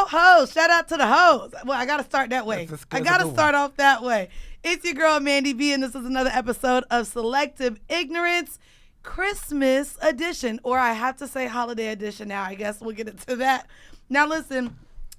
Ho-ho, shout out to the hoes. Well, I got to start that way. I got to start off that way. It's your girl, Mandii B, and this is another episode of Selective Ignorance, Christmas edition, or I have to say holiday edition now. I guess we'll get into that. Now, listen,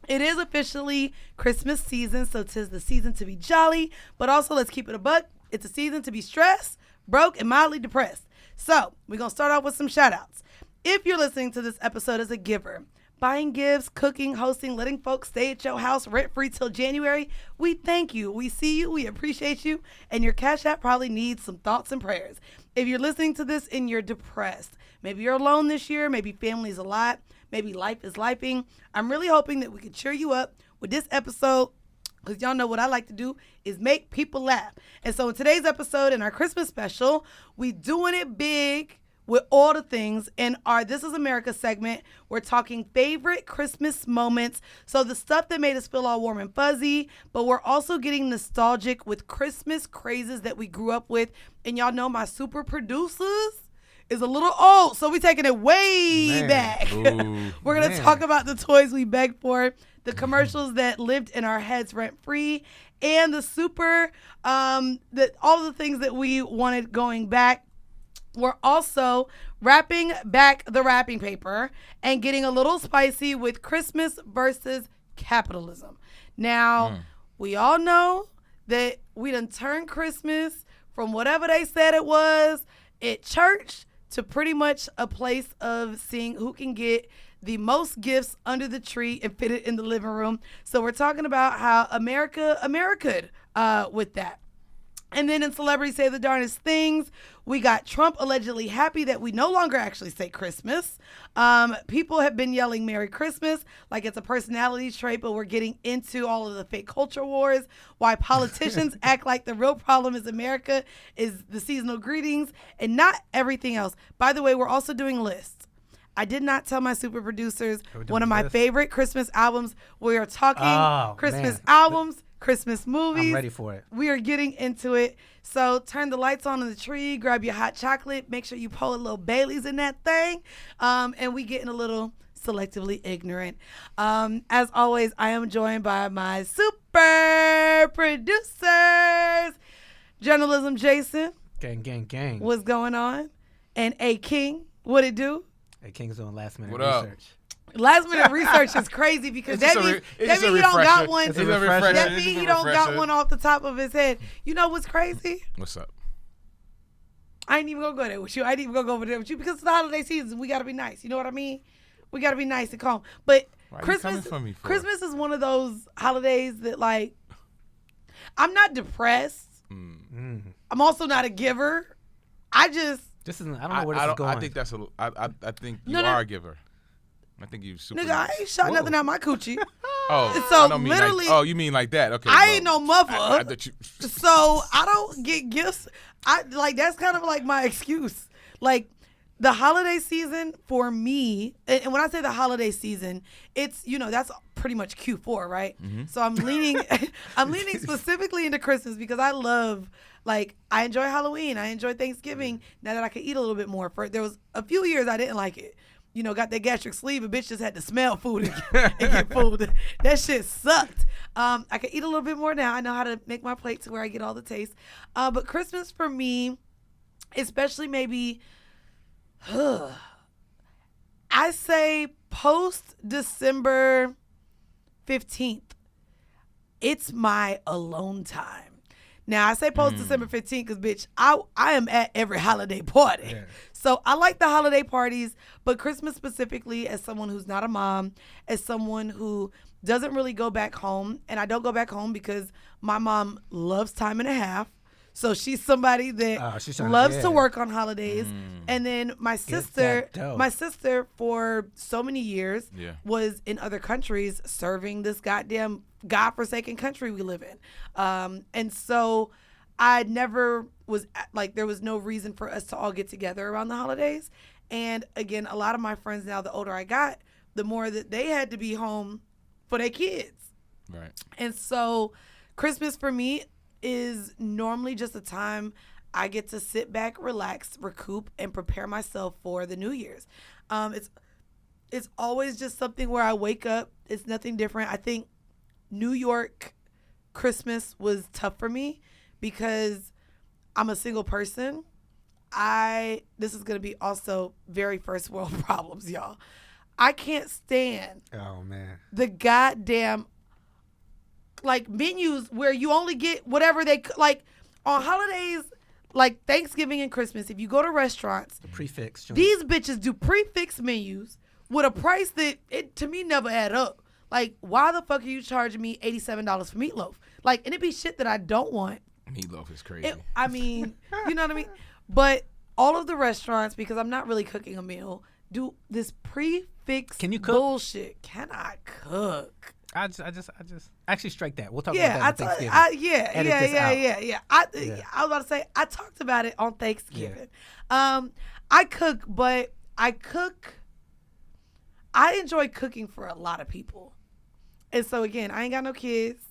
it is officially Christmas season, so 'tis the season to be jolly, but also let's keep it a buck. It's a season to be stressed, broke, and mildly depressed. So we're going to start off with some shout outs. If you're listening to this episode as a giver, buying gifts, cooking, hosting, letting folks stay at your house rent-free till January, we thank you. We see you. We appreciate you. And your Cash App probably needs some thoughts and prayers. If you're listening to this and you're depressed, maybe you're alone this year, maybe family's a lot, maybe life is lifing, I'm really hoping that we can cheer you up with this episode, because y'all know what I like to do is make people laugh. And so in today's episode, in our Christmas special, we doing it big with all the things. In our This Is America segment, we're talking favorite Christmas moments. So the stuff that made us feel all warm and fuzzy, but we're also getting nostalgic with Christmas crazes that we grew up with. And y'all know my super producers is a little old, so we taking it way back. We're going to talk about the toys we begged for, the commercials that lived in our heads rent-free, and the super, all the things that we wanted going back. We're also wrapping back the wrapping paper and getting a little spicy with Christmas versus capitalism. Now, we all know that we done turned Christmas from whatever they said it was at church to pretty much a place of seeing who can get the most gifts under the tree and fit it in the living room. So we're talking about how America'd with that. And then in Celebrity Say the Darndest Things, we got Trump allegedly happy that we no longer actually say Christmas. People have been yelling Merry Christmas like it's a personality trait, but we're getting into all of the fake culture wars, why politicians act like the real problem is America is the seasonal greetings and not everything else. By the way, we're also doing lists. I did not tell my super producers one of my favorite Christmas albums. We are talking Christmas albums, Christmas movies. I'm ready for it. We are getting into it. So turn the lights on in the tree, grab your hot chocolate, make sure you pour a little Bailey's in that thing, and we getting a little selectively ignorant. As always, I am joined by my super producers, Journalism Jayson. Gang. What's going on? And A King, what it do? A King's doing last minute What research. Last minute research is crazy because that means he don't got one. That means he don't got one off the top of his head. You know what's crazy? What's up? I ain't even gonna go there with you. I ain't even gonna go over there with you because it's the holiday season. We gotta be nice. You know what I mean? We gotta be nice and calm. But Christmas is one of those holidays that, like, I'm not depressed. I'm also not a giver. I don't know where this is going. I think I think you are a giver. I think you super. Nigga, I ain't shot nothing out my coochie. So I don't mean literally. You mean like that? Okay. I ain't no mother. So I don't get gifts. That's kind of like my excuse. Like the holiday season for me, and when I say the holiday season, it's that's pretty much Q4, right? Mm-hmm. So I'm leaning specifically into Christmas because I love. Like, I enjoy Halloween. I enjoy Thanksgiving. Now that I can eat a little bit more. There was a few years I didn't like it. Got that gastric sleeve. A bitch just had to smell food and get food. That shit sucked. I can eat a little bit more now. I know how to make my plate to where I get all the taste. But Christmas for me, especially maybe, I say post December 15th, it's my alone time. Now, I say post December 15th because, bitch, I am at every holiday party. Yeah. So I like the holiday parties, but Christmas specifically, as someone who's not a mom, as someone who doesn't really go back home, and I don't go back home because my mom loves time and a half. So she's somebody that loves to work on holidays. And then my sister for so many years was in other countries serving this goddamn godforsaken country we live in. And so I never was there was no reason for us to all get together around the holidays. And again, a lot of my friends now, the older I got, the more that they had to be home for their kids. Right. And so Christmas for me is normally just a time I get to sit back, relax, recoup, and prepare myself for the New Year's. It's always just something where I wake up. It's nothing different. I think New York Christmas was tough for me because I'm a single person. This is going to be also very first world problems, y'all. I can't stand the goddamn like menus where you only get whatever they like on holidays like Thanksgiving and Christmas. If you go to restaurants, the prefix joint. These bitches do prefix menus with a price that it to me never add up. Like, why the fuck are you charging me $87 for meatloaf? Like, and it be shit that I don't want. Meatloaf is crazy. I mean, you know what I mean? But all of the restaurants, because I'm not really cooking a meal, do this prefix bullshit. Can I cook? I just actually strike that. We'll talk about that on Thanksgiving. Yeah. I was about to say I talked about it on Thanksgiving. Yeah. I cook, but I enjoy cooking for a lot of people. And so again, I ain't got no kids.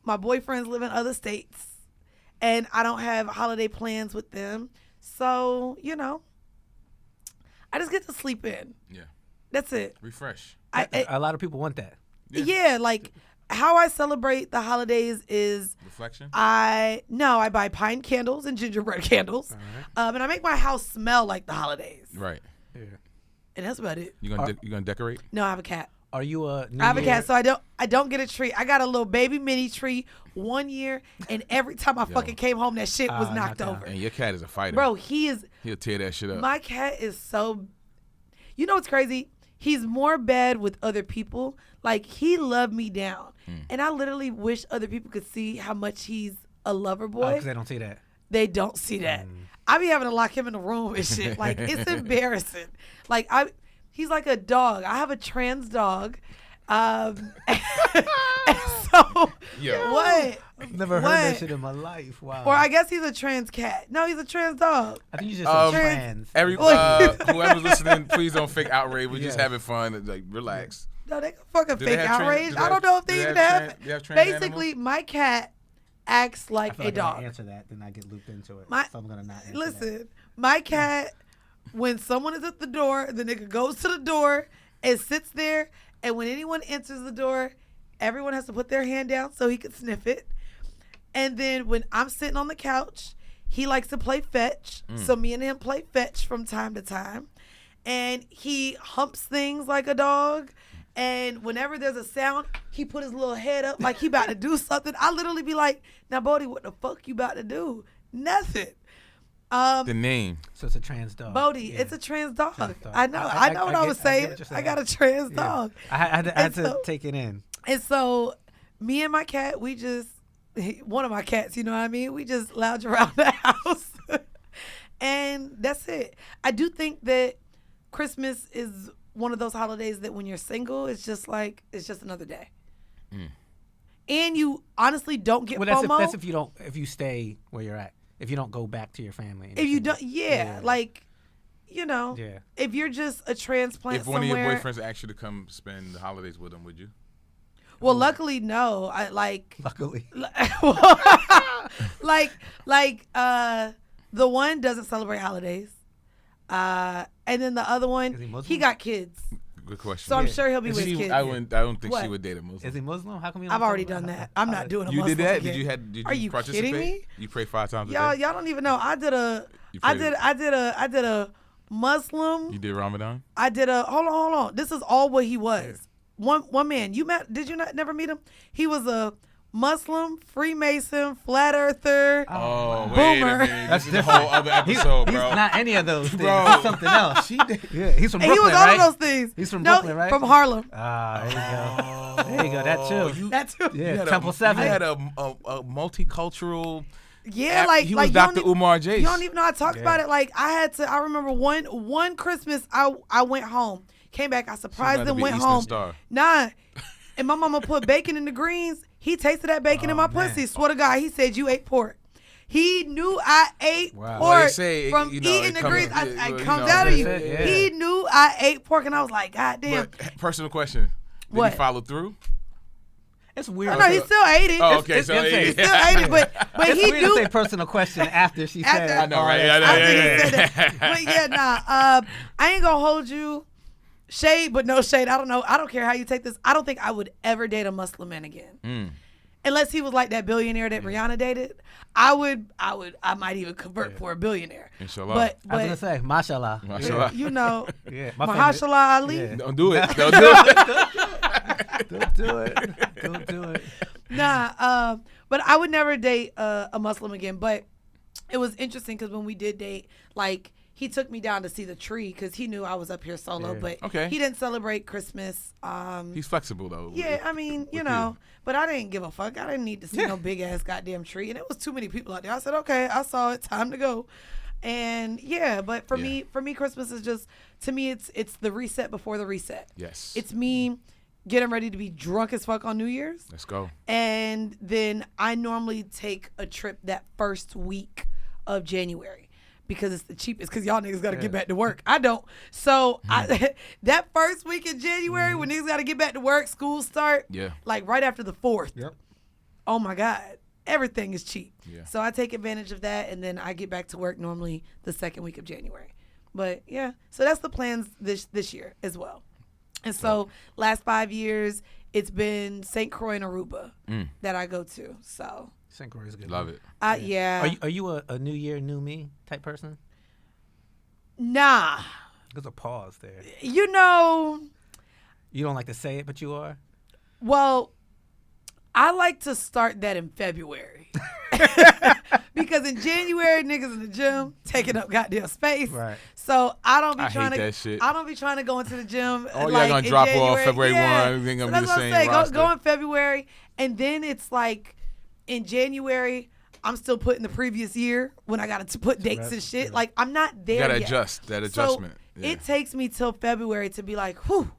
My boyfriends live in other states, and I don't have holiday plans with them. So, you know, I just get to sleep in. Yeah. That's it. Refresh. A lot of people want that. Yeah, like how I celebrate the holidays is reflection. I buy pine candles and gingerbread candles, and I make my house smell like the holidays. Right. Yeah. And that's about it. You gonna decorate? No, I have a cat. Are you a? I have a cat, so I don't get a tree. I got a little baby mini tree 1 year, and every time I fucking came home, that shit was knocked over. And your cat is a fighter, bro. He'll tear that shit up. My cat is so. You know what's crazy? He's more bad with other people. Like, he loved me down. And I literally wish other people could see how much he's a lover boy. Because they don't see that. They don't see that. I be having to lock him in a room and shit. Like, it's embarrassing. Like, he's like a dog. I have a trans dog. And so, what? I've never heard that shit in my life. Wow. Or I guess he's a trans cat. No, he's a trans dog. I think he's just a trans. Whoever's listening, please don't fake outrage. We're just having fun. Like, relax. No, they can fucking fake outrage. I don't know if they even have. Basically, my cat acts like a dog. If I answer that, then I get looped into it. So I'm gonna not answer Listen, my cat, when someone is at the door, the nigga goes to the door and sits there. And when anyone enters the door, everyone has to put their hand down so he can sniff it. And then when I'm sitting on the couch, he likes to play fetch. So me and him play fetch from time to time. And he humps things like a dog. And whenever there's a sound, he put his little head up like he about to do something. I literally be like, now, Bodie, what the fuck you about to do? Nothing. The name. So it's a trans dog. Bodie, it's a trans dog. I know. I know what I was saying. I got a trans dog. I had to take it in. And so me and my cat, one of my cats, you know what I mean? We just lounge around the house. And that's it. I do think that Christmas is one of those holidays that when you're single, it's just another day. And you honestly don't get FOMO. That's if you stay where you're at. If you don't go back to your family. If you don't, like, you know, if you're just a transplant somewhere. If one of your boyfriends asked you to come spend the holidays with them, would you? Well, luckily, no. Luckily. The one doesn't celebrate holidays. And then the other one, he got kids. Good question. So I'm sure he'll be with his kids. I don't think she would date a Muslim. Is he Muslim? How come I've already done that. I'm not doing a Muslim. You did that? Again. Did you Are you participate? kidding me? You pray 5 times a day? day? Y'all don't even know. I did a Muslim. You did Ramadan? I did hold on. This is all what he was. Yeah. One man. Did you never meet him? He was a Muslim, Freemason, flat earther, boomer. Wait a minute. That's a whole other episode, bro. He's not any of those things. He's something else. Yeah, he's from Brooklyn, he was all right? of those things. He's from Brooklyn, right? From Harlem. There you go. There you go. That too. Yeah, Temple 7. You had a multicultural. Yeah, he was Dr. Umar Jace. You don't even know I talked about it. Like, I remember one Christmas, I went home, came back, I surprised them, went home. Nah, and my mama put bacon in the greens. He tasted that bacon in my pussy. Swear to God, he said, you ate pork. He knew I ate pork from eating the greens. It comes out of you. Yeah. He knew I ate pork, and I was like, God damn. But, personal question. Did he follow through? It's weird. No, he still ate it. Oh, okay, he still ate it, but it's he weird knew. To say personal question after she said. I know, right? After he said that. But yeah, I ain't gonna hold you. shade, but no shade. I don't know. I don't care how you take this. I don't think I would ever date a Muslim man again. Unless he was like that billionaire that Rihanna dated. I might even convert for a billionaire. Inshallah. But I was gonna say, mashallah. Mashallah. you know, Yeah, Mahershala Ali. Yeah. Don't do it. Don't do it. Don't do it. Don't do it. Nah, but I would never date a Muslim again. But it was interesting because when we did date, like, he took me down to see the tree because he knew I was up here solo, but he didn't celebrate Christmas. He's flexible though. Yeah, I mean, you know, but I didn't give a fuck. I didn't need to see no big ass goddamn tree, and it was too many people out there. I said, okay, I saw it, time to go. And yeah, but for me, Christmas is just, to me, it's the reset before the reset. Yes. It's me getting ready to be drunk as fuck on New Year's. Let's go. And then I normally take a trip that first week of January because it's the cheapest, because y'all niggas got to get back to work. I don't. So that first week in January when niggas got to get back to work, school start, like right after the 4th. Yep. Oh my God. Everything is cheap. Yeah. So I take advantage of that, and then I get back to work normally the second week of January. But yeah, so that's the plans this year as well. And so last 5 years, it's been St. Croix and Aruba that I go to. So St. Croix is good. Love it. Yeah. Are you a new year, new me type person? Nah. There's a pause there. You know. You don't like to say it, but you are? Well, I like to start that in February. Because in January, niggas in the gym taking up goddamn space. Right. So I don't be I trying hate to. that shit. I don't be trying to go into the gym. Oh, like, y'all gonna in drop January. off February 1. Yeah. Everything So gonna be that's the what I'm same saying. roster. Go in February, and then it's like in January, I'm still putting the previous year when I got to put dates and shit. Like, I'm not there You gotta yet. adjust that adjustment. So it takes me till February to be like, whew.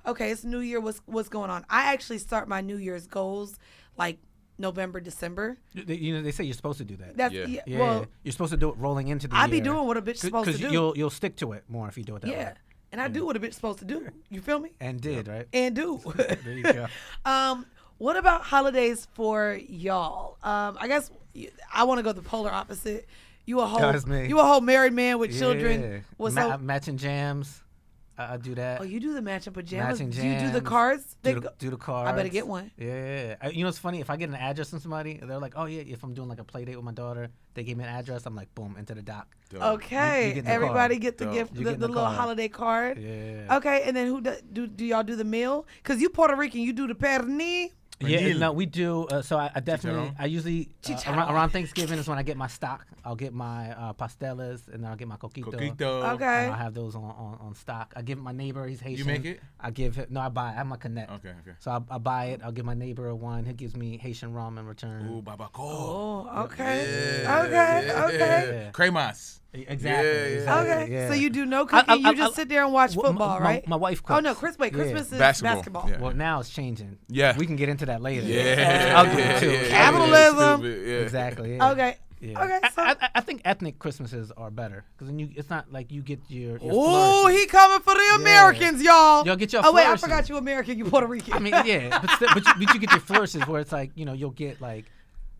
Okay, it's New Year. What's going on? I actually start my New Year's goals like November, December. You know, they say you're supposed to do that. That's well, you're supposed to do it rolling into the year. I be doing what a bitch supposed to do. Because you'll stick to it more if you do it that way. Yeah, and I do what a bitch supposed to do. You feel me? And did, right? And do. There you go. What about holidays for y'all? I guess I want to go the polar opposite. You a whole married man with children. What's up? Matching jams. I do that. Oh, you do the matching pajamas? Matching Do you do the jams. cards? Do the cards. I better get one. Yeah. You know, it's funny. If I get an address from somebody, they're like, oh, yeah, if I'm doing like a play date with my daughter, they give me an address. I'm like, boom, into the dock. Okay. You everybody card. get the gift, the little card. holiday card. Yeah. Okay. And then who do y'all do the meal? Because you Puerto Rican, you do the pernil. Yeah, no, we do. So I definitely, I usually, around Thanksgiving is when I get my stock. I'll get my pasteles, and then I'll get my coquito. Okay. And I'll have those on stock. I give my neighbor, he's Haitian. You make it? I give him, no, I buy it. I have my connect. Okay. So I buy it. I'll give my neighbor one. He gives me Haitian rum in return. Ooh, babaco. Oh, okay. Yeah. Okay. Yeah. Cremas. Exactly. Yeah. Okay. Yeah. So you do no cooking. You just sit there and watch football, right? My wife cooks. Oh, no. Christmas is basketball. Yeah. Well, now it's changing. Yeah. We can get into that later. Yeah. I'll do it too. Capitalism. Exactly. Yeah. Okay. Yeah. Okay. So. I think ethnic Christmases are better because then it's not like you get your Oh, flourishing. he coming for the Americans, y'all. Y'all get your Oh wait, I flourishes. forgot you American. You Puerto Rican. I mean, yeah, but you get your flourishes where it's like, you know, you'll get like,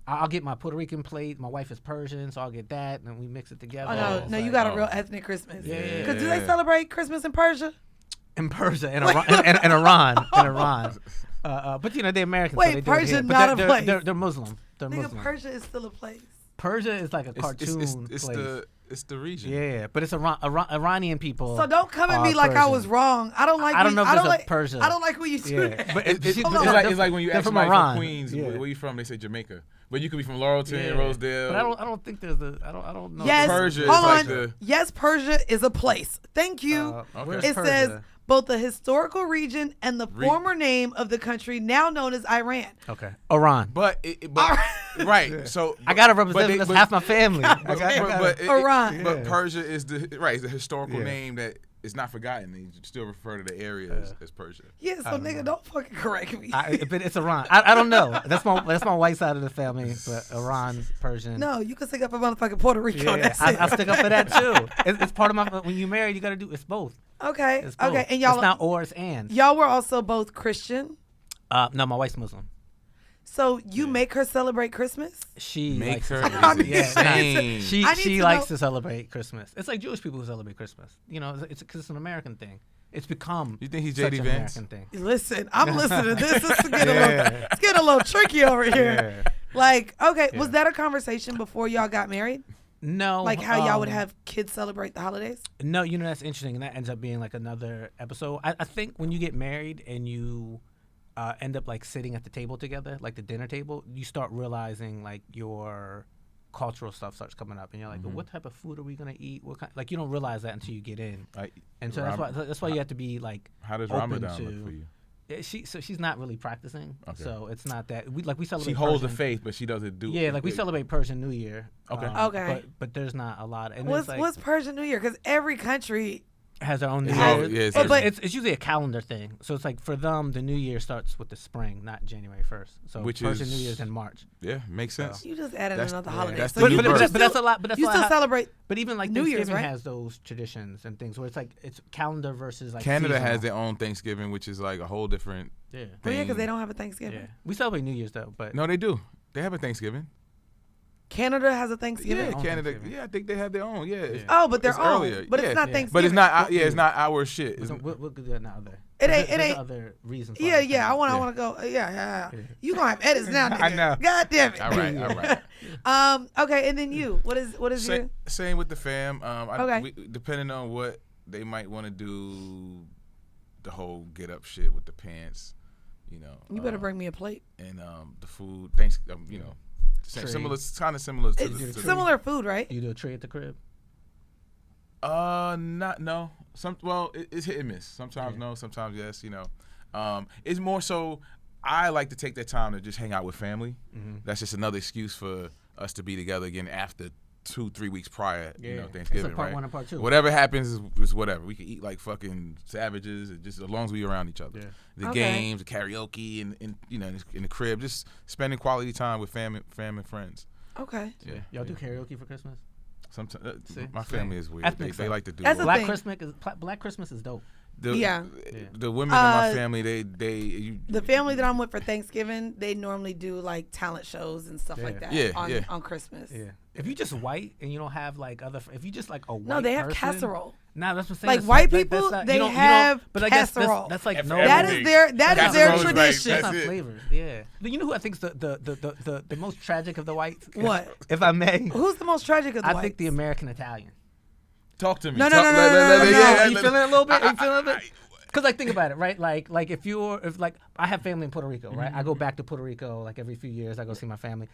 I'll get my Puerto Rican plate. My wife is Persian, so I'll get that, and we mix it together. Oh no, you got a real ethnic Christmas. Yeah. Because do they celebrate Christmas in Persia? In Persia and Iran. But you know, they're Americans. Wait, so they do Persia it here. not But a place. They're Muslim. They're Nigga, Muslim. Persia is still a place. Persia is like a cartoon place. It's the region. Yeah, but it's Iranian people. So don't come at me like I was wrong. I don't like. I don't know if there's like, a Persia. I don't like when you do that. But It's like when you ask somebody from Queens, where you from? They say Jamaica. But you could be from Laurelton, Rosedale. But I don't think there's I don't know. Yes, Persia hold is like on. the. Yes, Persia is a place. Thank you. Okay. It says both the historical region and the former name of the country now known as Iran. Okay. Iran. But right. So I gotta represent. That's half my family. Iran. But Persia is the historical name that is not forgotten. They still refer to the area as Persia. Yeah, so nigga, don't fucking correct me. But it's Iran. I don't know. That's my white side of the family. But Iran, Persian. No, you can stick up for motherfucking Puerto Rico. Yeah, I stick up for that too. It's part of my. When you marry, you gotta do. It's both. Okay. It's both. Okay. And y'all. It's not or. It's and. Y'all were also both Christian. No, my wife's Muslim. So you make her celebrate Christmas? She make her. She likes to celebrate Christmas. It's like Jewish people who celebrate Christmas. You know, it's because it's an American thing. It's become. You think he's such JD an Vance? American thing. Listen, I'm listening to this. It's getting a little tricky over here. Yeah. Like, okay, was that a conversation before y'all got married? No. Like how y'all would have kids celebrate the holidays? No, that's interesting, and that ends up being like another episode. I think when you get married and you end up like sitting at the table together, like the dinner table, you start realizing like your cultural stuff starts coming up, and you're like, what type of food are we gonna eat? What kind? Like you don't realize that until you get in, and so that's why you have to be like. How does Ramadan look for you? She's not really practicing, so it's not that we celebrate. She holds Persian. the faith, but she doesn't do. Yeah, like we celebrate Persian New Year. Okay. But there's not a lot. And what's Persian New Year? Because every country has their own New Year. It's usually a calendar thing. So it's like for them, the New Year starts with the spring, not January 1st. So Persian New Year's in March. Yeah, makes sense. You just added another holiday. That's so but that's a lot. But that's you still celebrate. But even like New Thanksgiving Year's, right? has those traditions and things where it's like it's calendar versus like. Canada seasonal. has their own Thanksgiving, which is like a whole different. Yeah. Oh yeah, because they don't have a Thanksgiving. Yeah. We celebrate New Year's though, but no, they do. They have a Thanksgiving. Canada has a Thanksgiving. Yeah, Canada. Yeah, I think they have their own. Yeah. Oh, but they're own. Earlier. But it's not Thanksgiving. But it's not. Yeah, it's not our shit. We'll do that now. It ain't other reasons. Yeah. I want to go. Yeah. You gonna have edits now, nigga. I know. God damn it. All right. Okay, and then you. What is your? Same with the fam. Okay. Depending on what they might want to do, the whole get up shit with the pants. You better bring me a plate. And the food. Thanks. Similar, kind of similar. It's similar food, right? You do a tree at the crib? No. It's hit and miss. Sometimes no, sometimes yes. It's more so. I like to take that time to just hang out with family. That's just another excuse for us to be together again after 2-3 weeks prior. Thanksgiving. It's a part right? 1 and part 2. Whatever happens is whatever. We can eat like fucking savages, just as long as we around each other. Yeah. The games, the karaoke, and in the crib, just spending quality time with family and friends. Okay. Yeah. Y'all do karaoke for Christmas? Sometimes my family is weird. They like to do Black Christmas is dope. The women in my family, the family that I'm with for Thanksgiving, they normally do like talent shows and stuff like that on Christmas. Yeah. If you just white and you don't have like if you just like a white no, they have person, casserole. No, that's what I'm saying. Like white people, they have but I guess casserole. That's like no. That is their tradition. That's not flavors. Yeah. But you know who I think is the most tragic of the whites? What? If I may. Who's the most tragic of the whites? I think the American Italian. Talk to me. No. Are you feeling it a little bit? Because like think about it, right? Like if I have family in Puerto Rico, right? I go back to Puerto Rico like every few years. I go see my family.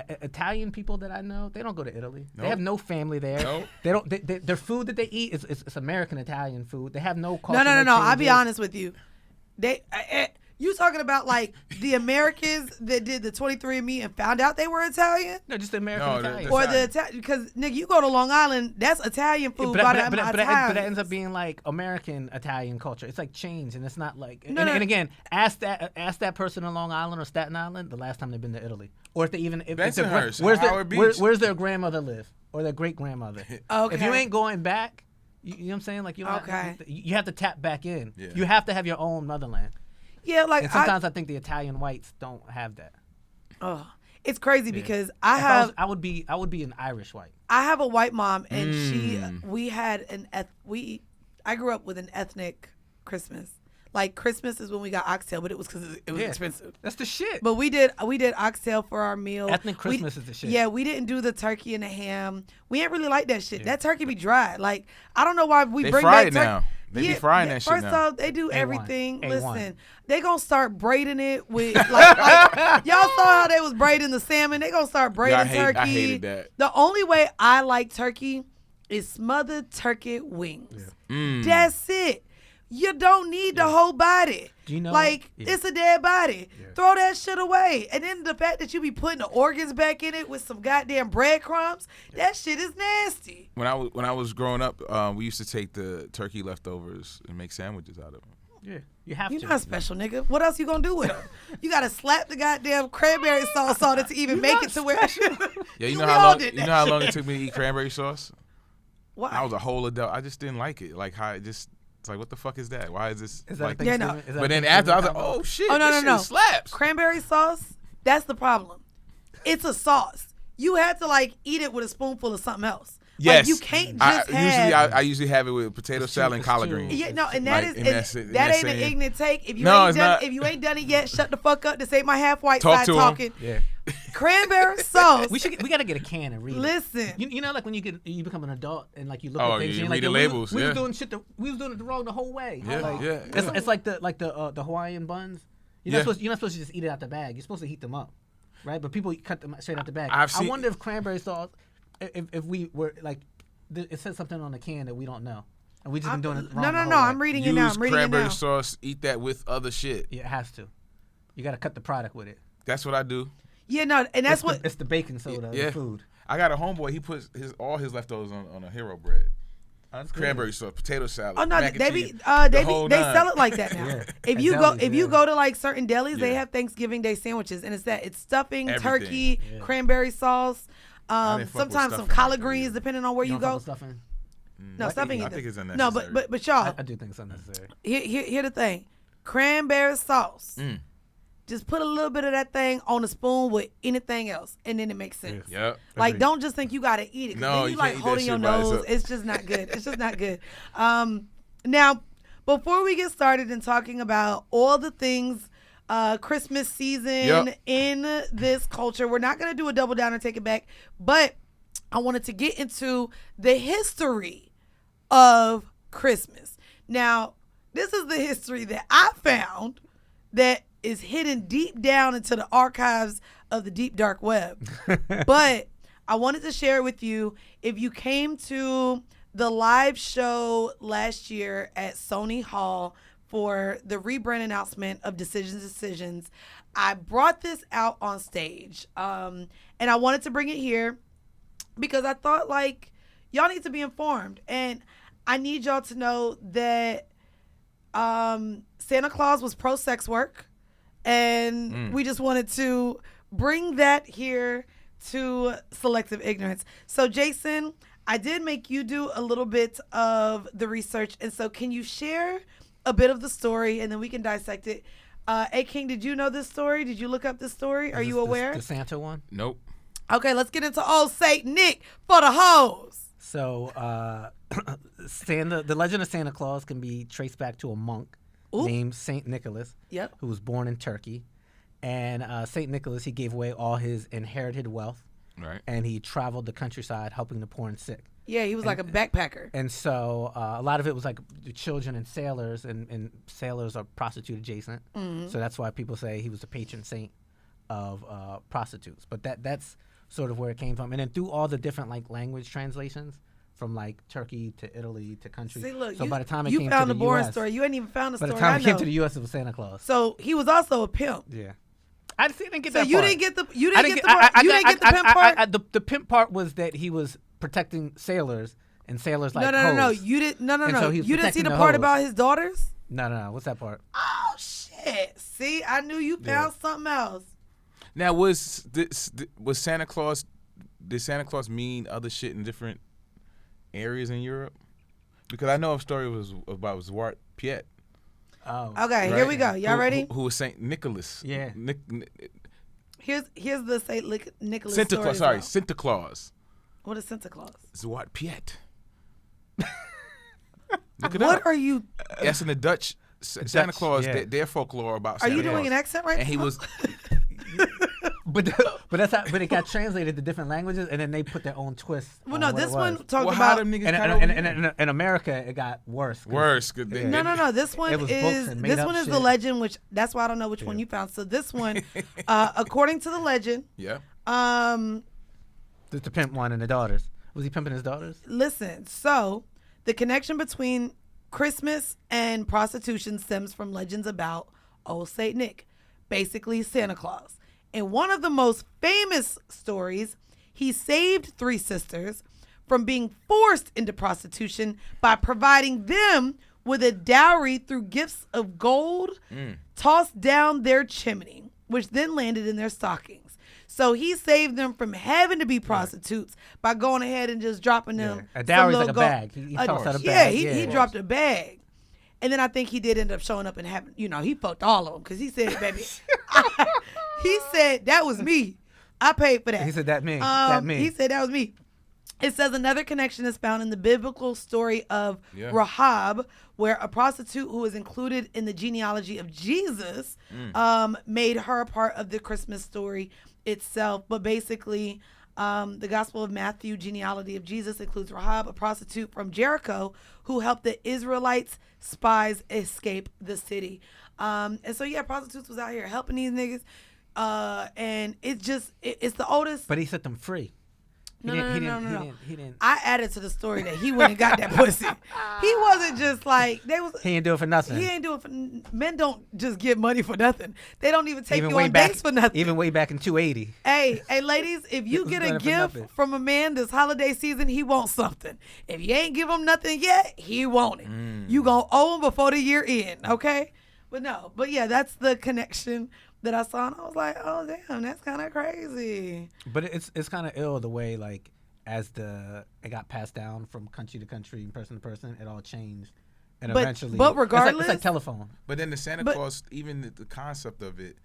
Italian people that I know, they don't go to Italy. Nope. They have no family there. Nope. They don't. Their food that they eat is American Italian food. They have no culture. No. I'll be honest with you. You talking about like the Americans that did the 23andMe and found out they were Italian? No, just the American Italian. Or the Italian, because nigga, you go to Long Island, that's Italian food. But it ends up being like American Italian culture. It's like changed, and it's not like. And again, ask that person in Long Island or Staten Island the last time they've been to Italy, or if they even where's their grandmother live or their great grandmother. Okay. If you ain't going back, you know what I'm saying? Like you have to tap back in. Yeah. You have to have your own motherland. Yeah, like and sometimes I think the Italian whites don't have that. Oh, it's crazy because I would be an Irish white. I have a white mom, and I grew up with an ethnic Christmas. Like Christmas is when we got oxtail, but it was because it was expensive. That's the shit. But we did oxtail for our meal. Ethnic Christmas is the shit. Yeah, we didn't do the turkey and the ham. We ain't really like that shit. Yeah. That turkey be dry. Like I don't know why we bring back turkey. Now. They be frying that shit now. First off, they do everything. A1. Listen, they gonna start braiding it with like y'all saw how they was braiding the salmon. They gonna start braiding turkey. I hated that. The only way I like turkey is smothered turkey wings. Yeah. That's it. You don't need the whole body. Do you know? Like it's a dead body. Yeah. Throw that shit away. And then the fact that you be putting the organs back in it with some goddamn breadcrumbs, that shit is nasty. When I was growing up, we used to take the turkey leftovers and make sandwiches out of them. Yeah, you have to. You're not special, nigga. What else you gonna do with them? You gotta slap the goddamn cranberry sauce on it to even make it to where. Yeah, you know how long it took me to eat cranberry sauce? Why? I was a whole adult. I just didn't like it. Like how it just. It's like, what the fuck is that? Why is this? Is that like, yeah, no. But then after, I was like, oh shit, this shit slaps. Cranberry sauce, that's the problem. It's a sauce. You had to like eat it with a spoonful of something else. Yes. Like, you can't just have. I usually have it with potato salad and collard greens. Yeah, no, and that Like, that ain't an ignorant take. If you ain't done it yet, shut the fuck up. This ain't my half white side talking. Yeah. Cranberry sauce. We gotta get a can and read. Listen. it. You know, like when you become an adult and like you look at things. You and read like, the labels. We was doing shit. We was doing it wrong the whole way. Yeah, It's like the Hawaiian buns. You're not supposed to just eat it out the bag. You're supposed to heat them up, right? But people cut them straight out the bag. I wonder if cranberry sauce, if we were like, it says something on the can that we don't know, and we just been doing it wrong. No. I'm reading it now. Use cranberry sauce. Eat that with other shit. Yeah, it has to. You got to cut the product with it. That's what I do. Yeah, no, and that's it's the baking soda. The food. I got a homeboy. He puts all his leftovers on a hero bread. That's cranberry sauce, potato salad. Oh no, mac and cheese, they sell it like that now. Yeah. If you go to like certain delis, they have Thanksgiving Day sandwiches, and it's stuffing, turkey, cranberry sauce, sometimes some collard greens, depending on where you go. Stuffing? No, stuffing. I think it's unnecessary. No, but y'all, I do think it's unnecessary. Here the thing, cranberry sauce. Just put a little bit of that thing on a spoon with anything else, and then it makes sense. Yep. Like, don't just think you gotta eat it. No, then you like can't eat holding that your shit by nose. itself. It's just not good. It's just not good. Now, before we get started in talking about all the things Christmas season in this culture, we're not gonna do a double down and take it back, but I wanted to get into the history of Christmas. Now, this is the history that I found that is hidden deep down into the archives of the deep dark web. But I wanted to share it with you. If you came to the live show last year at Sony Hall for the rebrand announcement of Decisions, I brought this out on stage. And I wanted to bring it here because I thought, like, y'all need to be informed. And I need y'all to know that Santa Claus was pro-sex work. And we just wanted to bring that here to Selective Ignorance. So, Jayson, I did make you do a little bit of the research. And so can you share a bit of the story and then we can dissect it? A-King, did you know this story? Did you look up this story? Are you aware? The Santa one? Nope. Okay, let's get into old Saint Nick for the hoes. So, the legend of Santa Claus can be traced back to a monk named Saint Nicholas, who was born in Turkey. And Saint Nicholas, he gave away all his inherited wealth, right? And he traveled the countryside helping the poor and sick. Yeah, he was like a backpacker. And so a lot of it was like the children and sailors, and sailors are prostitute adjacent. Mm-hmm. So that's why people say he was the patron saint of prostitutes. But that's sort of where it came from. And then through all the different like language translations, from like Turkey to Italy to countries. See, look, so by the time it you came found to the the boring US, story. You ain't even found the story. By the time I it came know. to the U.S., it was Santa Claus. So he was also a pimp. Yeah, I didn't get so that. You part. didn't get the you didn't get the part. You didn't get the pimp part. The pimp part was that he was protecting sailors and sailors like no. You didn't. No. So you didn't see the part about his daughters. No. What's that part? Oh shit! See, I knew you found something else. Now, was Santa Claus? Did Santa Claus mean other shit in different areas in Europe? Because I know a story was about Zwart Piet. Oh. Okay, here we go. Y'all ready? Who was Saint Nicholas? Yeah. Here's the Saint Nicholas Santa story. Claus. Sorry, Santa Claus. What is Santa Claus? Zwart Piet. Look it What up. are you? That's in the Dutch. Santa Claus. yeah. Their folklore about. Are Santa you Claus. doing an accent right now? And he was. But it got translated to different languages, and then they put their own twist. Well, no, this one talked How about. them niggas And in America, it got worse. Worse. Good thing. No. This one was books and made up is shit. the legend, which that's why I don't know which one you found. So this one, according to the legend, Yeah. The pimp one and the daughters. Was he pimping his daughters? Listen, so the connection between Christmas and prostitution stems from legends about old Saint Nick, basically Santa Claus. In one of the most famous stories, he saved 3 sisters from being forced into prostitution by providing them with a dowry through gifts of gold tossed down their chimney, which then landed in their stockings. So he saved them from having to be prostitutes by going ahead and just dropping them. A dowry's like a bag. He tossed out a Yeah, bag. he dropped a bag. And then I think he did end up showing up and having, he fucked all of them because he said, baby, he said, that was me. I paid for that. He said, that me. He said, that was me. It says another connection is found in the biblical story of Rahab, where a prostitute who is included in the genealogy of Jesus made her a part of the Christmas story itself. But basically, the Gospel of Matthew genealogy of Jesus includes Rahab, a prostitute from Jericho, who helped the Israelites spies escape the city. And so, prostitutes was out here helping these niggas. And it's the oldest. But he set them free. No. He didn't. I added to the story that he went and got that pussy. He wasn't just like He ain't do it for nothing. He ain't do it for men. Don't just give money for nothing. They don't even take you on dates for nothing. Even way back in 280. Hey, ladies, if you get a gift from a man this holiday season, he wants something. If you ain't give him nothing yet, he want it. You gonna owe him before the year end, okay? But yeah, that's the connection that I saw, and I was like, oh damn, that's kind of crazy. But it's kind of ill the way as it got passed down from country to country and person to person, it all changed, and eventually. But regardless, it's like telephone. But then the Santa Claus, even the concept of it,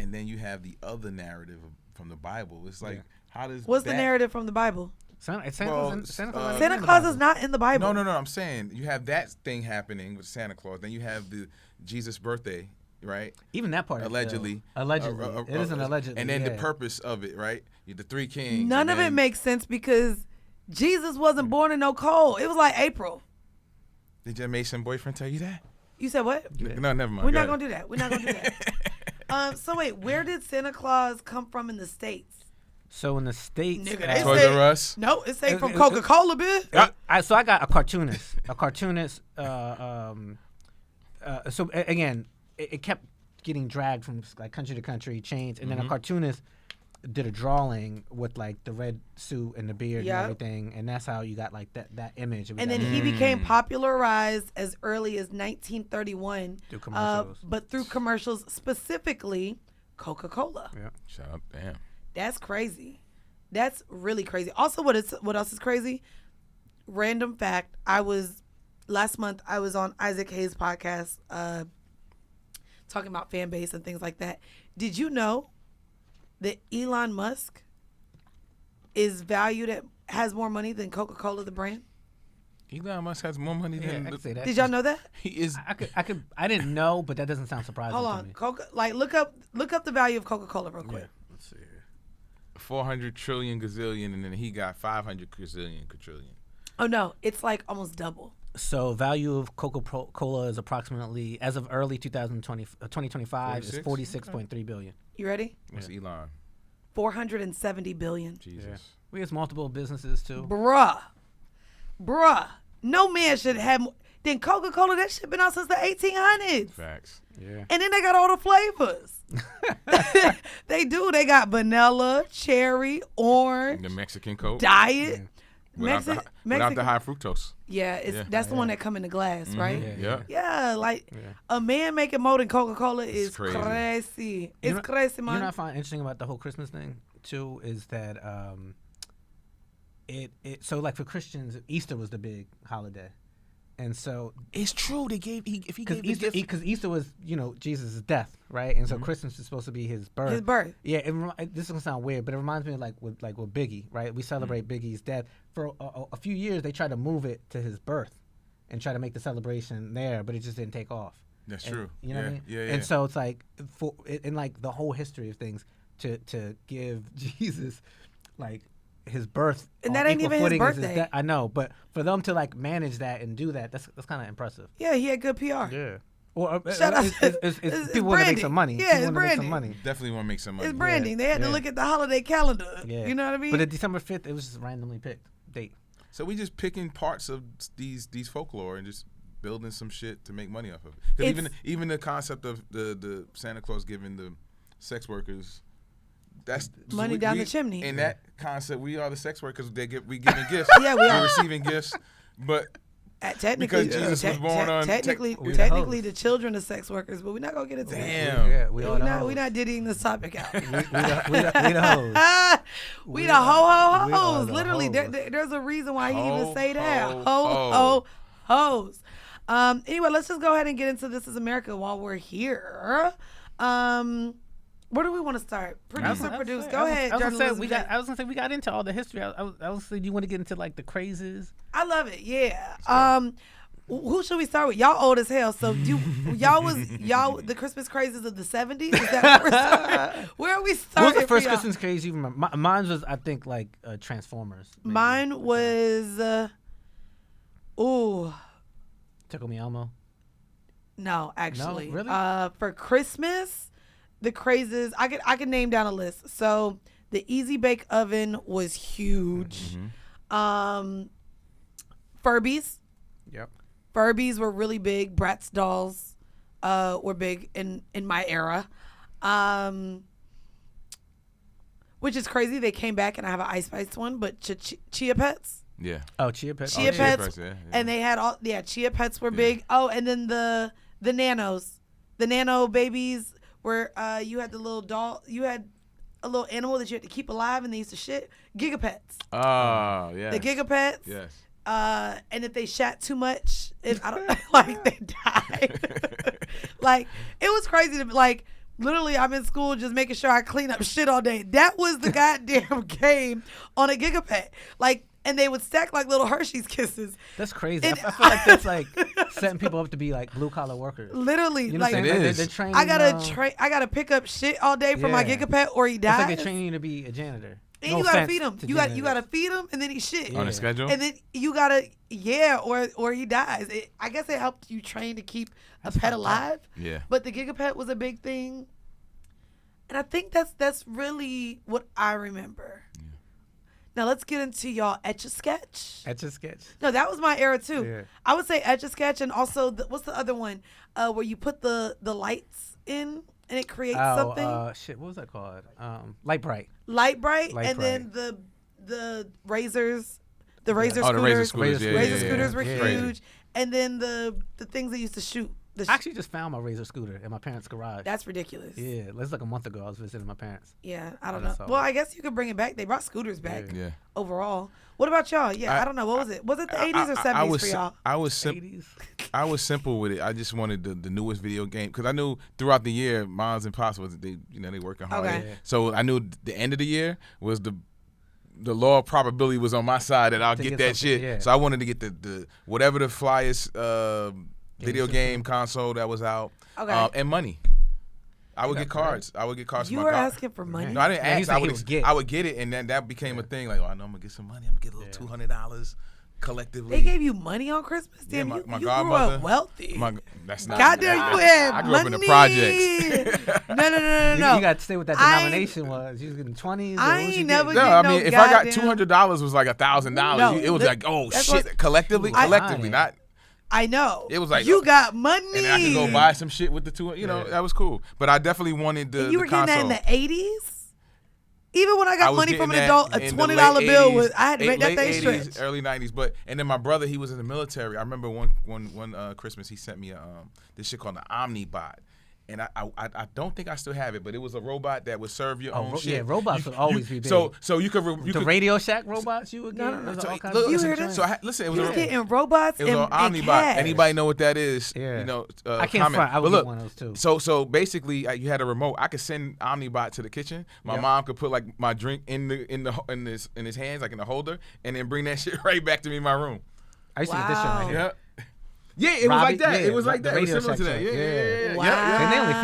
and then you have the other narrative from the Bible. It's like how does the narrative from the Bible? Santa Claus is not in the Bible. No. I'm saying you have that thing happening with Santa Claus. Then you have the Jesus birthday. Right, even that part allegedly, it isn't allegedly, and then the purpose of it, right? The three kings. None of it makes sense because Jesus wasn't born in no cold. It was like April. Did your Mason boyfriend tell you that? You said what? No, never mind. We're not gonna do that. So wait, where did Santa Claus come from in the States? So in the States, Toys R Us. No, it's from Coca-Cola, bitch. So I got a cartoonist. So again. It kept getting dragged from country to country, changed, and then a cartoonist did a drawing with the red suit and the beard and everything, and that's how you got that image. And then he became popularized as early as 1931 through commercials, but through commercials, specifically Coca-Cola. Yeah, shout out, damn. That's crazy. That's really crazy. Also, what else is crazy? Random fact: last month I was on Isaac Hayes' podcast. Talking about fan base and things like that. Did you know that Elon Musk is valued has more money than Coca-Cola, the brand? Elon Musk has more money than. I could say that. Did y'all know that? He is. I didn't know, but that doesn't sound surprising. Hold on, to me. Look up the value of Coca-Cola real quick. Yeah. Let's see here. 400 trillion gazillion, and then he got 500 gazillion quadrillion. Oh no, it's almost double. So value of Coca-Cola is approximately, as of early 2025, is 46.3 billion. You ready? What's Elon? 470 billion. Jesus. Yeah. We have multiple businesses too. Bruh. No man should have more. Then Coca-Cola, that shit been out since the 1800s. Facts. Yeah. And then they got all the flavors. They do. They got vanilla, cherry, orange. The Mexican Coke. Diet. Yeah. Without the high fructose. Yeah, that's the one that come in the glass, right? Yeah. A man making more than Coca-Cola is crazy. It's crazy, man. You know what I find interesting about the whole Christmas thing too is that so for Christians, Easter was the big holiday. And so it's true. Because Easter was, Jesus' death, right? And so Christmas is supposed to be his birth. His birth. Yeah. This is gonna sound weird, but it reminds me of with Biggie, right? We celebrate Biggie's death. For a few years, they tried to move it to his birth, and try to make the celebration there, but it just didn't take off. That's true. You know what I mean? Yeah. And so it's in the whole history of things to give Jesus his birth, and that ain't even his birthday. I know, but for them to manage that and do that, that's kind of impressive. Yeah, he had good PR. Yeah. Or shout out. It's people want to make some money. Yeah, it's branding. Definitely want to make some money. It's branding. They had to look at the holiday calendar. Yeah. You know what I mean? But December 5th, it was just randomly picked date. So we just picking parts of these folklore and just building some shit to make money off of. Because even the concept of the Santa Claus giving the sex workers. That's money down the chimney. In that concept, we are the sex workers. We giving gifts. Yeah, we are receiving gifts. But technically, because Jesus was born on technically the children are sex workers, but we're not gonna get into that. Damn. We're not diddying this topic out. we the hoes. We the hoes. Literally, there's a reason why he even say that. Hoes. Anyway, let's just go ahead and get into This Is America while we're here. Where do we want to start? Producer, produce. Go ahead. I was gonna say we got into all the history. I was saying, you want to get into like the crazes? I love it. Yeah. Who should we start with? Y'all old as hell. So y'all the Christmas crazes of the 70s? Is that where we're starting? Where are we starting? What was the first Christmas craze you remember? Mine was, I think, like Transformers. Maybe. Mine was Tickle Me Elmo. No, actually. No, really? For Christmas, the crazes, I can name down a list. So the Easy Bake Oven was huge. Mm-hmm. Furbies. Yep. Furbies were really big. Bratz dolls were big in my era. Which is crazy. They came back and I have an Ice Spice one, but Chia Pets. Yeah. Oh, Chia Pets. Chia Pets. Yeah. And they had Chia Pets were big. Oh, and then the nanos. The nano babies where you had the little doll. You had a little animal that you had to keep alive and they used to shit. Gigapets. Oh, yeah. The Gigapets. Yes. And if they shat too much, I don't like they died. Like it was crazy to like. Literally, I'm in school just making sure I clean up shit all day. That was the goddamn game on a Gigapet. Like, and they would stack like little Hershey's Kisses. That's crazy. I feel like that's like setting people up to be like blue collar workers. Literally, you know like it is. They're training, I gotta pick up shit all day for my Gigapet, or he dies. It's like they're training you to be a janitor. And you gotta feed him. You gotta feed him, and then he shit on a schedule. And then you gotta or he dies. I guess it helped you train to keep a pet alive. Yeah. But the Gigapet was a big thing, and I think that's really what I remember. Yeah. Now let's get into y'all Etch-a-Sketch. Etch-a-Sketch. No, that was my era too. Yeah. I would say Etch-a-Sketch, and also what's the other one where you put the lights in and it creates something. What was that called? Light Bright. Light Bright, and then the razors, the razor scooters. The razor scooters. Razor scooters were huge, crazy. And then the things they used to shoot. I actually just found my razor scooter in my parents' garage. That's ridiculous. Yeah, that's like a month ago. I was visiting my parents. Yeah, I don't know. Well, I guess you could bring it back. They brought scooters back. Yeah. Overall, what about y'all? Yeah, I don't know. What was it? Was it the 80s or 70s for y'all? I was simple with it. I just wanted the newest video game because I knew throughout the year, Moms and Pops was they working hard. Okay. Yeah. So I knew the end of the year was the law of probability was on my side that I'll get that shit. Yeah. So I wanted to get the whatever the flyest video game console that was out. Okay. And money. I would get cards. I would get cards. You for were my asking for money? No, I didn't ask. I would get it, and then that became a thing. Like, I know I'm gonna get some money. I'm gonna get a little $200 collectively. They gave you money on Christmas? Damn, my you godmother, grew up wealthy. That's not. Goddamn, you had I grew money. up in the projects. No. You got to say what that denomination was. You was getting 20s. I ain't never. No, I mean, if I got $200 was like $1,000. It was like, oh shit, collectively, not. I know. It was like you got money, and I could go buy some shit with the $200. That was cool. But I definitely wanted the. And you were getting that in the 80s. Even when I got money from an adult, a $20 bill was. I had to make that thing stretch. Early 90s, and then my brother, he was in the military. I remember one Christmas he sent me this shit called the Omnibot. And I don't think I still have it, but it was a robot that would serve your own shit. Yeah, robots would always be big. So you could the Radio Shack robots you would get. No. You heard it? So listen, it was getting robots. It was an Omnibot. Cash. Anybody know what that is? Yeah. I can't front. I would get one of those too. So basically, you had a remote. I could send Omnibot to the kitchen. My mom could put like my drink in his hands, like in the holder, and then bring that shit right back to me in my room. I used to get this shit right here. Yeah. Yeah, it was like that. It was like that. It was similar to that. Yeah. Wow. And they only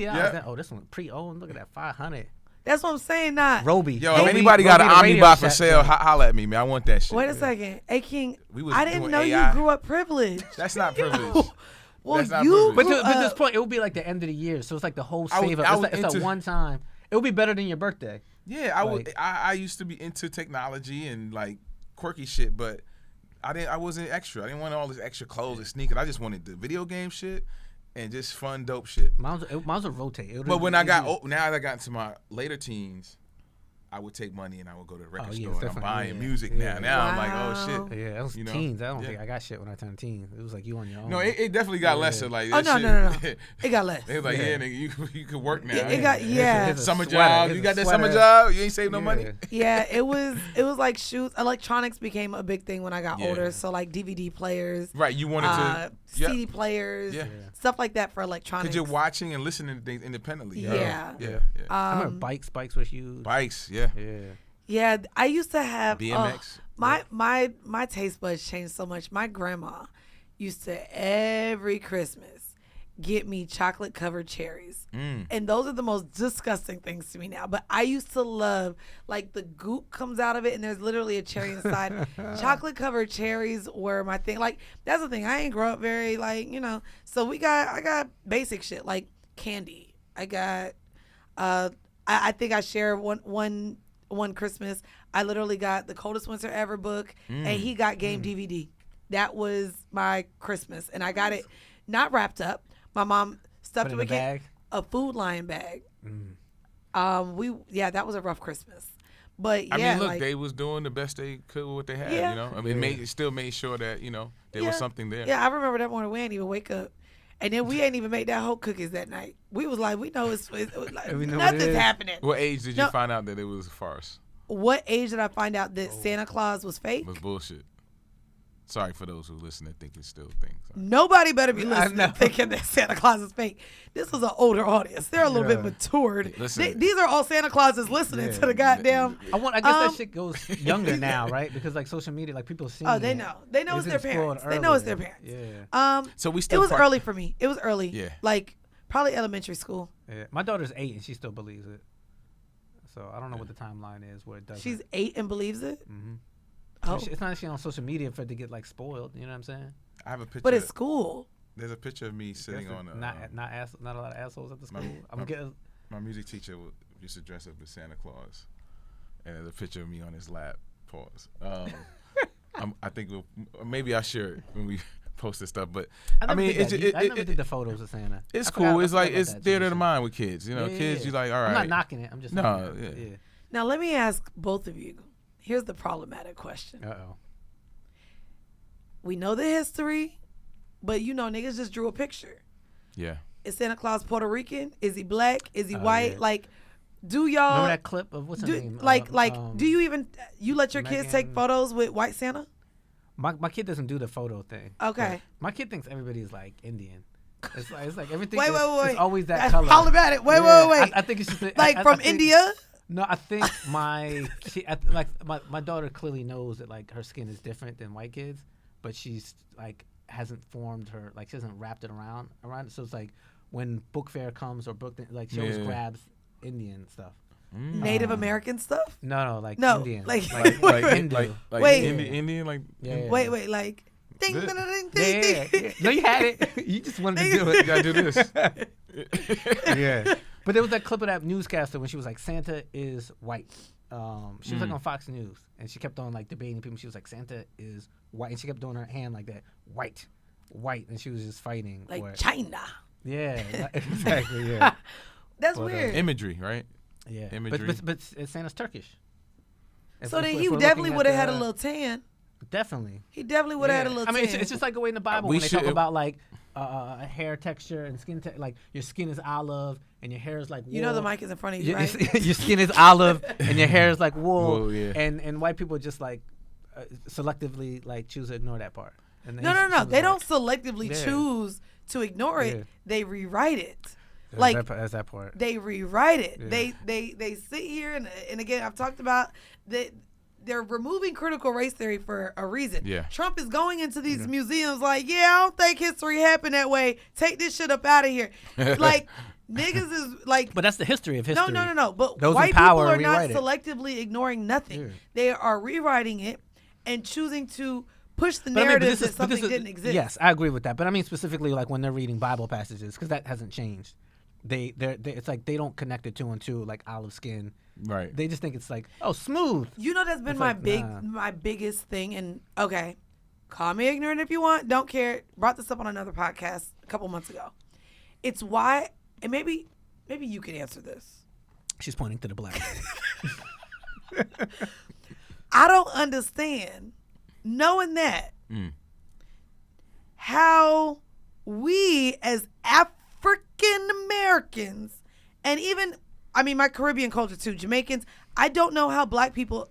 $50. Oh, this one pre-owned. Look at that, 500. That's what I'm saying. Not Roby. Yo, if anybody got an Omnibot for sale, holla at me, man. I want that shit. Wait a second, A King. I didn't doing know AI. you grew up privileged. That's not privilege. Well, That's not you. privilege. But to this point, it would be like the end of the year, so it's like the whole save up. It's a one time. It would be better than your birthday. Yeah, I used to be into technology and like quirky shit, but I wasn't extra. I didn't want all this extra clothes and sneakers. I just wanted the video game shit and just fun, dope shit. Mine would rotate. But when I got now that I got into my later teens, I would take money and I would go to the record yeah, store and I'm buying music now. Now I'm like, oh shit. Yeah, that was teens. I don't think I got shit when I turned teen. It was like you on your own. No, it definitely got lesser. Like, oh, no. It got less. They was like, yeah, nigga, you could work now. It got, summer job. You got that summer job? You ain't saved no money? Yeah, it was like shoes. Electronics became a big thing when I got older. So like DVD players. Right, you wanted to. CD players. Stuff like that for electronics. Because you're watching and listening to things independently. Yeah. I remember bikes. Bikes were huge. Bikes, yeah. Yeah, I used to have BMX. My taste buds changed so much. My grandma used to every Christmas get me chocolate covered cherries. And those are the most disgusting things to me now. But I used to love, like, the goop comes out of it and there's literally a cherry inside. Chocolate covered cherries were my thing. Like, that's the thing. I ain't grow up very, like, so I got basic shit like candy. I got I think I share one Christmas, I literally got The Coldest Winter Ever book, and he got Game DVD. That was my Christmas, and I got it not wrapped up. My mom stuffed it in a Food Lion bag. That was a rough Christmas, but yeah. I mean, look, they was doing the best they could with what they had. I mean, it still made sure that there was something there. Yeah, I remember that morning we ain't even wake up. And then we ain't even make that whole cookies that night. We was like, we know it's like, nothing's happening. What age did you find out that it was a farce? What age did I find out that Santa Claus was fake? It was bullshit. Sorry for those who listen and think it's still a thing. Sorry. Nobody better be listening thinking that Santa Claus is fake. This was an older audience. They're a little bit matured. These are all Santa Clauses listening to the goddamn. I guess that shit goes younger now, right? Because like social media, like people see. Oh, they know. They know it's their parents. They know it's their parents. Yeah. So we still. It was early for me. It was early. Yeah. Like probably elementary school. Yeah. My daughter's 8 and she still believes it. So I don't know what the timeline is where it does. She's 8 and believes it. Mm-hmm. Oh. It's not actually on social media for it to get like spoiled. You know what I'm saying? I have a picture. But at school. There's a picture of me sitting on a. Not a lot of assholes at the school. My music teacher used to dress up as Santa Claus, and there's a picture of me on his lap. Pause. I think maybe I share it when we post this stuff, but I mean, I never did the photos of Santa. It's cool. It's like it's theater of the mind with kids. Kids, you like, all right. I'm not knocking it. I'm just saying. Now let me ask both of you. Here's the problematic question. Uh-oh. We know the history, but niggas just drew a picture. Yeah. Is Santa Claus Puerto Rican? Is he black? Is he white? Yeah. Like, do y'all remember that clip of what's her name? Do you even let your kids take photos with white Santa? My kid doesn't do the photo thing. Okay. My kid thinks everybody's like Indian. It's like everything. Wait. It's always that That's color. problematic. Wait. I think it's just like from India. No, I think my daughter clearly knows that like her skin is different than white kids, but she's like hasn't formed her, like she hasn't wrapped it around it. So it's like when book fair comes or book like she always grabs Indian stuff. Native American stuff? No, Indian. Like Hindu. Wait. Indian like Wait, like ding ding ding ding. Yeah. No, you had it. You just wanted to do it. You gotta do this. Yeah. But there was that clip of that newscaster when she was like, Santa is white. She was like on Fox News, and she kept on like debating people. She was like, Santa is white, and she kept doing her hand like that, white, and she was just fighting like for it. China. Yeah, exactly. Yeah, that's weird. Imagery, right? Yeah, imagery. But Santa's Turkish. So then he definitely would have had a little tan. Definitely. He definitely would have had a little tan. I mean, it's just like the way in the Bible when they talk about like hair texture and skin like your skin is olive and your hair is like wool. The mic is in front of you, right? Your skin is olive and your hair is like wool. Whoa, yeah. And white people just like selectively like choose to ignore that part. And No. They don't selectively choose to ignore it. They rewrite it. That's that part. They rewrite it. Yeah. They sit here and again I've talked about that. They're removing critical race theory for a reason. Yeah. Trump is going into these museums like, I don't think history happened that way. Take this shit up out of here. Like, niggas is like... But that's the history of history. No. But those white people are not it. selectively ignoring nothing. Yeah. They are rewriting it and choosing to push the but narrative that something didn't exist. Yes, I agree with that. But I mean specifically like when they're reading Bible passages, because that hasn't changed. They it's like they don't connect it 2 and 2 like olive skin. Right. They just think it's like, smooth. That's been my biggest thing. And okay, call me ignorant if you want. Don't care. Brought this up on another podcast a couple months ago. It's why, and maybe you can answer this. She's pointing to the black. I don't understand, knowing that, how we as African Americans, and even, I mean, my Caribbean culture too, Jamaicans, I don't know how black people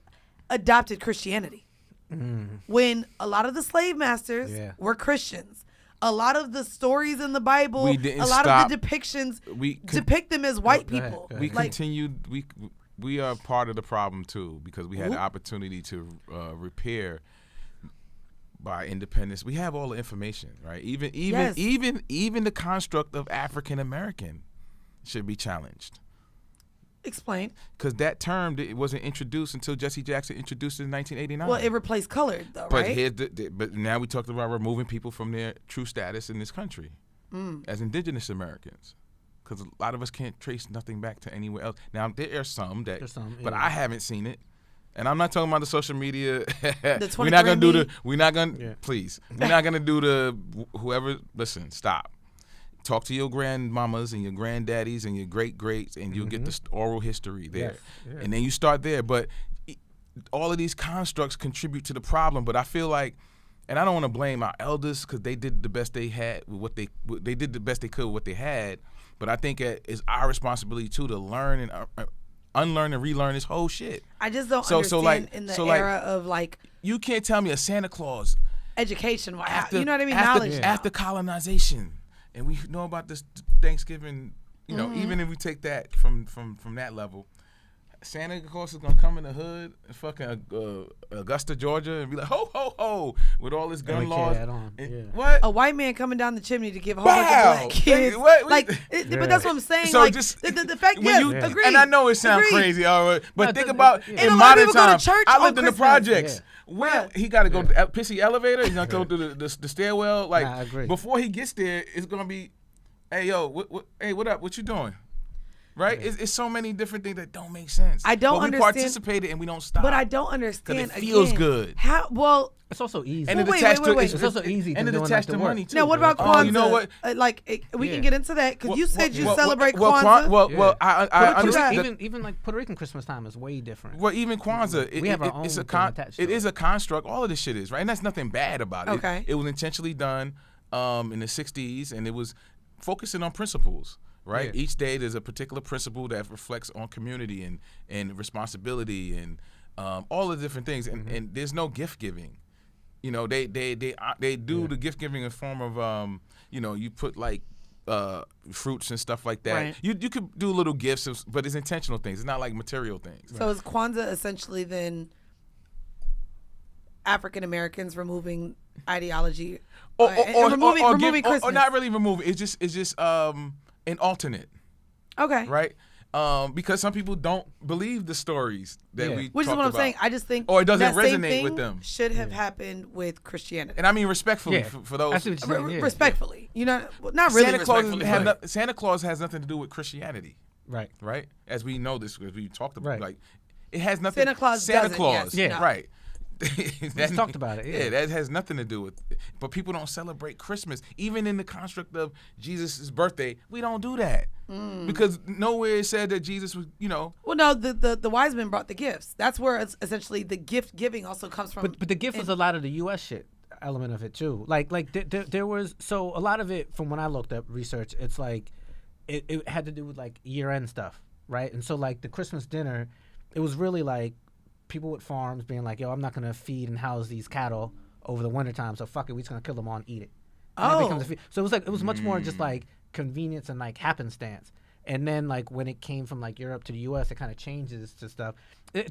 adopted Christianity. When a lot of the slave masters were Christians. A lot of the stories in the Bible, a lot of the depictions depict them as white people. Go ahead. We continued, we are part of the problem too, because we had the opportunity to repair by independence. We have all the information, right? Even the construct of African American should be challenged. Explain. Because that term, it wasn't introduced until Jesse Jackson introduced it in 1989. Well, it replaced colored, though, right? But now we talked about removing people from their true status in this country as indigenous Americans. Because a lot of us can't trace nothing back to anywhere else. Now, there are some that, but I haven't seen it. And I'm not talking about the social media. We're not going to do please. We're not going to do whoever, listen, stop. Talk to your grandmamas and your granddaddies and your great-greats, and you'll get the oral history there. And then you start there. But all of these constructs contribute to the problem. But I feel like, and I don't want to blame our elders because they did the best they had with what they did the best they could with what they had. But I think it's our responsibility, too, to learn and unlearn and relearn this whole shit. I just don't understand in the era of, like... You can't tell me a Santa Claus... Education, you know what I mean? Knowledge. After colonization... And we know about this Thanksgiving, you know, even if we take that from that level, Santa Claus is going to come in the hood in fucking Augusta, Georgia, and be like, ho, ho, ho, with all this gun laws. What? A white man coming down the chimney to give a whole bunch of black kids. But that's what I'm saying. So like, just, the fact, agree. And I know it sounds crazy, all right, but think about in modern times, I lived in the projects. Well, he got to go to the pissy elevator. He's going to go to the stairwell. Like, before he gets there, it's going to be, hey, yo, what up? What you doing? Right? Yeah. It's so many different things that don't make sense. I don't understand. We participated and we don't stop. But I don't understand. Because it feels good. How? Well, it's also easy. And wait. It's also easy. And it attached to money too. Now, what about Kwanzaa? You know what? We can get into that because you said you celebrate Kwanzaa. Well, I understand. Even like Puerto Rican Christmas time is way different. Well, even Kwanzaa, we have our own attached. It is a construct. All of this shit is right, and that's nothing bad about it. Okay. It was intentionally done in the '60s, and it was focusing on principles. Right. Yeah. Each day there's a particular principle that reflects on community and responsibility and all the different things. And there's no gift giving. You know, they do the gift giving in form of you put like fruits and stuff like that. Right. You could do little gifts, but it's intentional things. It's not like material things. So is Kwanzaa essentially then African Americans removing ideology or removing Christmas? Or not really removing. It's just an alternate. Okay. Right? Because some people don't believe the stories that we Which is what I'm saying. I just think or it doesn't that same resonate thing with them. Should have happened with Christianity. And I mean respectfully for those. Respectfully. You know, not really respectfully. Santa Claus has nothing to do with Christianity. Right. Right? As we know this, as we talked about, like, it has nothing. Santa Claus. Yes, right. We talked about it. Yeah, that has nothing to do with it. But people don't celebrate Christmas. Even in the construct of Jesus' birthday, we don't do that. Because nowhere it said that Jesus was, Well, no, the wise men brought the gifts. That's where it's essentially the gift giving also comes from. But the gift was a lot of the U.S. shit element of it, too. Like there was, so a lot of it, from when I looked up research, it's like, it had to do with, like, year-end stuff, right? And so, like, the Christmas dinner, it was really, like, people with farms being like, yo, I'm not going to feed and house these cattle over the wintertime, so fuck it, we're just going to kill them all and eat it. And so it was much more just like convenience and like happenstance. And then like when it came from like Europe to the US, it kind of changes to stuff.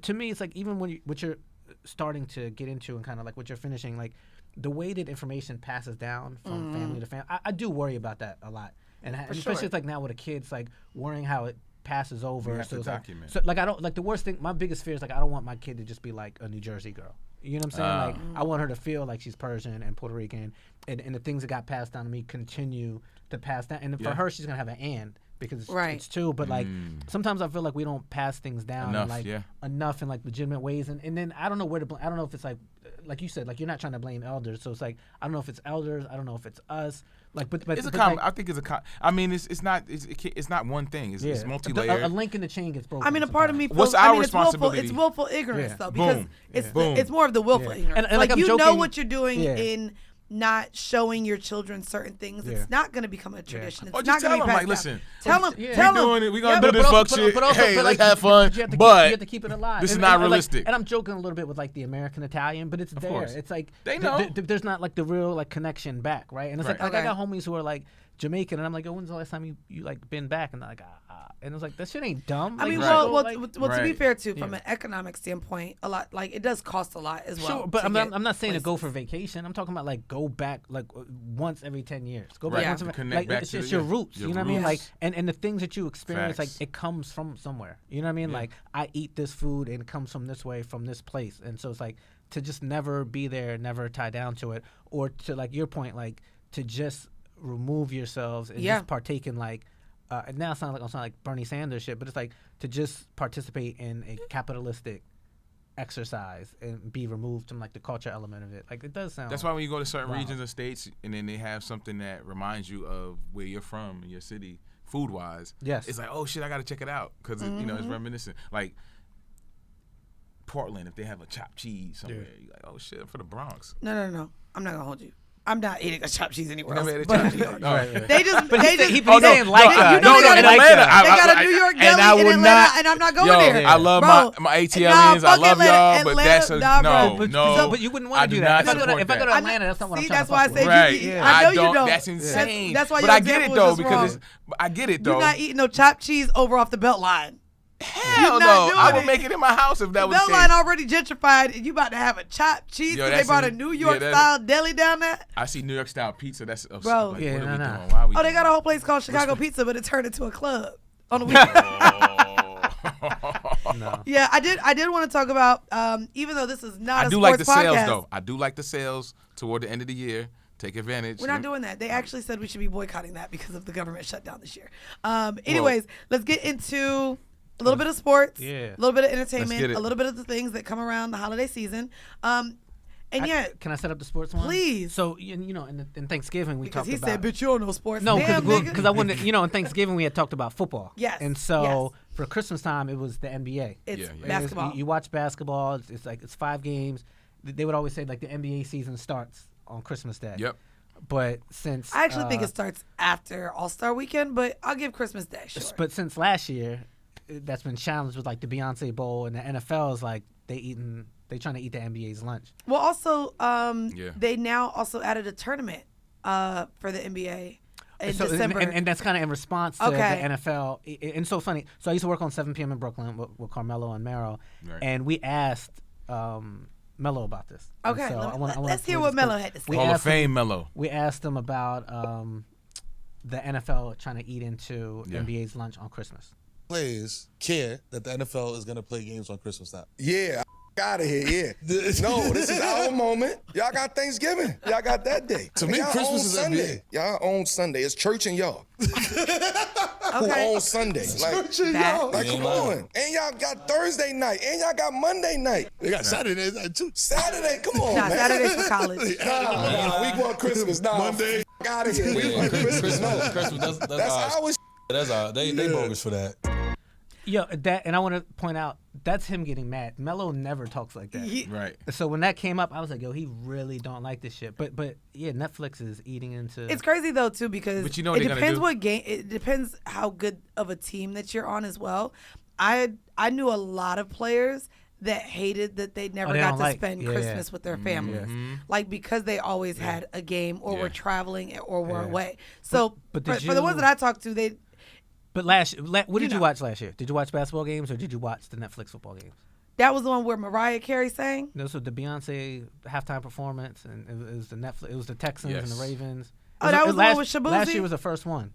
To me, it's like even when what you're starting to get into and kind of like what you're finishing, like the way that information passes down from family to family, I do worry about that a lot. And especially it's like now with the kids, like worrying how it passes over. We have to document. So like I don't like the worst thing. My biggest fear is like I don't want my kid to just be like a New Jersey girl. You know what I'm saying? Like I want her to feel like she's Persian and Puerto Rican, and the things that got passed down to me continue to pass down. And for her, she's gonna have an and because Right. it's two. But like sometimes I feel like we don't pass things down enough in like legitimate ways, and then I don't know where to blame. I don't know if it's like you said, like you're not trying to blame elders, so it's like I don't know if it's elders, I don't know if it's us. Like, but it's I think it's I mean, it's not one thing. It's multi-layered. A link in the chain gets broken. I mean, a part of me feels. What's our responsibility? It's willful ignorance though, because Boom. it's more of the willful ignorance. And like you joking, know what you're doing in not showing your children certain things. It's not going to become a tradition. It's not going to be passed down. Listen, tell them. We're going to do this fuck shit. Hey, let's have fun. But you have to keep it alive. This is not realistic. And I'm joking a little bit with like the American Italian, but it's there. Course. It's like they know. There's not like the real like connection back, right? And it's like I got homies who are like Jamaican, and I'm like, oh, when's the last time you like been back? And they're like, and it's like that shit ain't dumb. I mean, well, to be fair too, from an economic standpoint, a lot like it does cost a lot as well. Sure, but I'm not saying to go for vacation. I'm talking about like go back like once every 10 years. Go back once connect back it's to your roots. You know what I mean? Like and the things that you experience, Facts. like it comes from somewhere. You know what I mean? Like I eat this food and it comes from this way, from this place, and so it's like to just never be there, never tie down to it, or to like your point, like to just remove yourselves and just partake in like and now it sounds like Bernie Sanders shit, but it's like to just participate in a capitalistic exercise and be removed from like the culture element of it. Like it does sound. That's why when you go to certain regions or states and then they have something that reminds you of where you're from in your city, food wise. Yes. It's like, oh shit, I gotta check it out because you know it's reminiscent. Like Portland, if they have a chopped cheese somewhere, you're like, oh shit, I'm for the Bronx. No. I'm not gonna hold you. I'm not eating a chopped cheese anywhere else. They just saying you know like they that. got a New York deli in Atlanta, and I'm not going there. I love my ATLians. I love y'all, but that's no. But you wouldn't want to do that. If I go to Atlanta, that's not what I'm trying to that's why I fuck say with. I know you don't. That's insane. That's why but your I get it example though was just because wrong. I get it though. You're not eating no chopped cheese over off the belt line. Hell no. I would make it in my house if that was the belt case. line already gentrified, and you about to have a chopped cheese because they brought a New York style deli down there. I see New York style pizza. That's bro. Like, what are we doing? Why are we they got a whole place called Chicago Pizza, but it turned into a club on the weekend. No. Yeah, I did want to talk about even though this is not a sports podcast. I do like the sales though. I do like the sales toward the end of the year. Take advantage. We're not doing that. They actually said we should be boycotting that because of the government shutdown this year. Anyways, let's get into a little bit of sports, a little bit of entertainment, a little bit of the things that come around the holiday season. And can I set up the sports one? Please. So in Thanksgiving we talked about. Because he said, "Bitch, you don't know sports." No, because I wanted, in Thanksgiving we had talked about football. Yes. And so for Christmas time it was the NBA. It's basketball. You watch basketball. It's 5 games. They would always say like the NBA season starts on Christmas Day. Yep. But since I actually think it starts after All-Star Weekend, but I'll give Christmas Day. Sure. But since last year, that's been challenged with like the Beyonce Bowl, and the NFL is like they trying to eat the NBA's lunch. Well, also they now also added a tournament for the NBA in December, and that's kind of in response to the NFL. And so funny. So I used to work on 7 p.m. in Brooklyn with Carmelo and Mero, and we asked Melo about this. Okay, so let's hear what Melo had to say. Hall of Fame Melo. We asked him about the NFL trying to eat into the NBA's lunch on Christmas. Players care that the NFL is going to play games on Christmas time. Yeah, out of here, No, this is our moment. Y'all got Thanksgiving. Y'all got that day. To me, Christmas is Sunday. Y'all own Sunday. It's church and y'all. Who own Sunday? Church and y'all. Like, come on. And y'all got Thursday night. And y'all got Monday night. They got Saturday night, too. Saturday, come on, man. Saturday's for college. We want Christmas. Monday. Out of here. We want Christmas. No. Christmas. That's our That's our. They bogus for that. Yo, and I want to point out, that's him getting mad. Melo never talks like that. Right. So when that came up, I was like, yo, he really don't like this shit. But yeah, Netflix is eating into. It's crazy though too because but you know what it depends what game. It depends how good of a team that you're on as well. I knew a lot of players that hated that they never got to spend Christmas with their families, like because they always had a game or were traveling or were away. So but for the ones that I talked to, they. But what did you watch last year? Did you watch basketball games or did you watch the Netflix football games? That was the one where Mariah Carey sang. No, so the Beyonce halftime performance, and it was the Netflix. It was the Texans and the Ravens. That was the one with Shabuzi? Last year was the first one.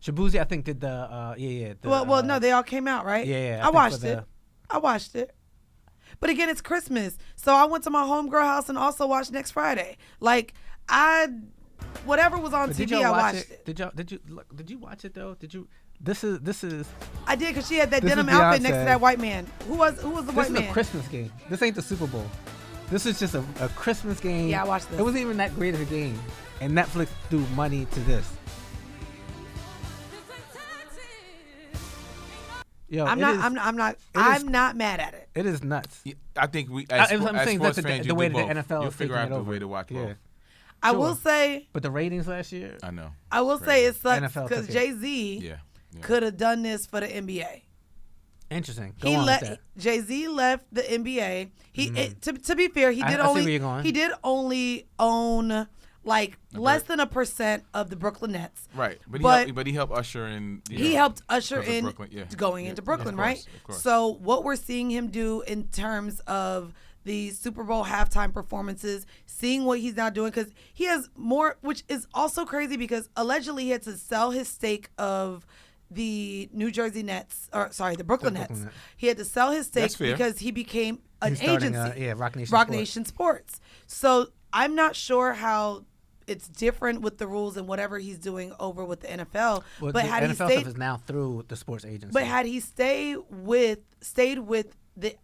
Shabuzi, I think, did the well, no, they all came out, right? Yeah. I watched it. But again, it's Christmas, so I went to my homegirl house and also watched Next Friday. Like whatever was on TV, I watched it. Did you watch it though? Did you This is. I did because she had that This denim is outfit next Beyonce. to that white man. Who was the This white is man? a Christmas game. This ain't the Super Bowl. This is just a Christmas game. Yeah, I watched this. It wasn't even that great of a game, and Netflix threw money to this. Yo, I'm not mad at it. It is nuts. I think we, I'm as saying sports that's fans, the way you do that the both. NFL You'll is figure taking out it the over. way to watch both. I will say, But the ratings last year. I know. I will say it sucks NFL because took it. Jay-Z could have done this for the NBA. Interesting. Go on with that. Jay-Z left the NBA. To be fair, he I did see where you're going. he did only own like less than 1% of the Brooklyn Nets. Right, but he helped usher in. He helped usher in Brooklyn, going into Brooklyn, of course, right? of course. So what we're seeing him do in terms of the Super Bowl halftime performances, seeing what he's now doing, because he has more, which is also crazy because allegedly he had to sell his stake of the New Jersey Nets, the Brooklyn Nets. He had to sell his stake because he became an agency. Rock Nation Sports. So I'm not sure how it's different with the rules and whatever he's doing over with the NFL. Well, but the had NFL he stayed, stuff is now through the sports agency. But had he stayed with the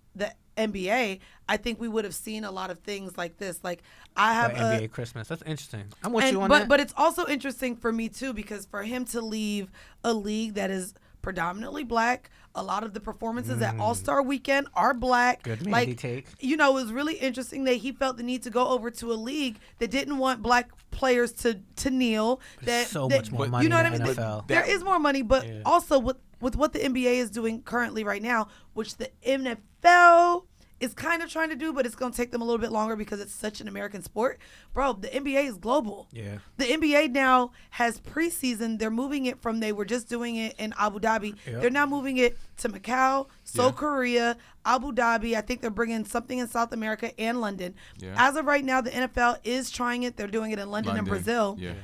NBA, I think we would have seen a lot of things like this. Like I have NBA Christmas. That's interesting. I'm with you on that. But it's also interesting for me too because for him to leave a league that is predominantly black, a lot of the performances at All-Star Weekend are black. Good Mandy take. You know, it was really interesting that he felt the need to go over to a league that didn't want black players to kneel. Much more money you know in what I mean? NFL. There is more money, but also with what the NBA is doing currently right now, which the NFL is kind of trying to do, but it's going to take them a little bit longer because it's such an American sport. Bro, the NBA is global. Yeah. The NBA now has preseason. They're moving it from, they were just doing it in Abu Dhabi. Yep. They're now moving it to Macau, Seoul, Korea, Abu Dhabi. I think they're bringing something in South America and London. Yeah. As of right now, the NFL is trying it. They're doing it in London and Brazil. Yeah.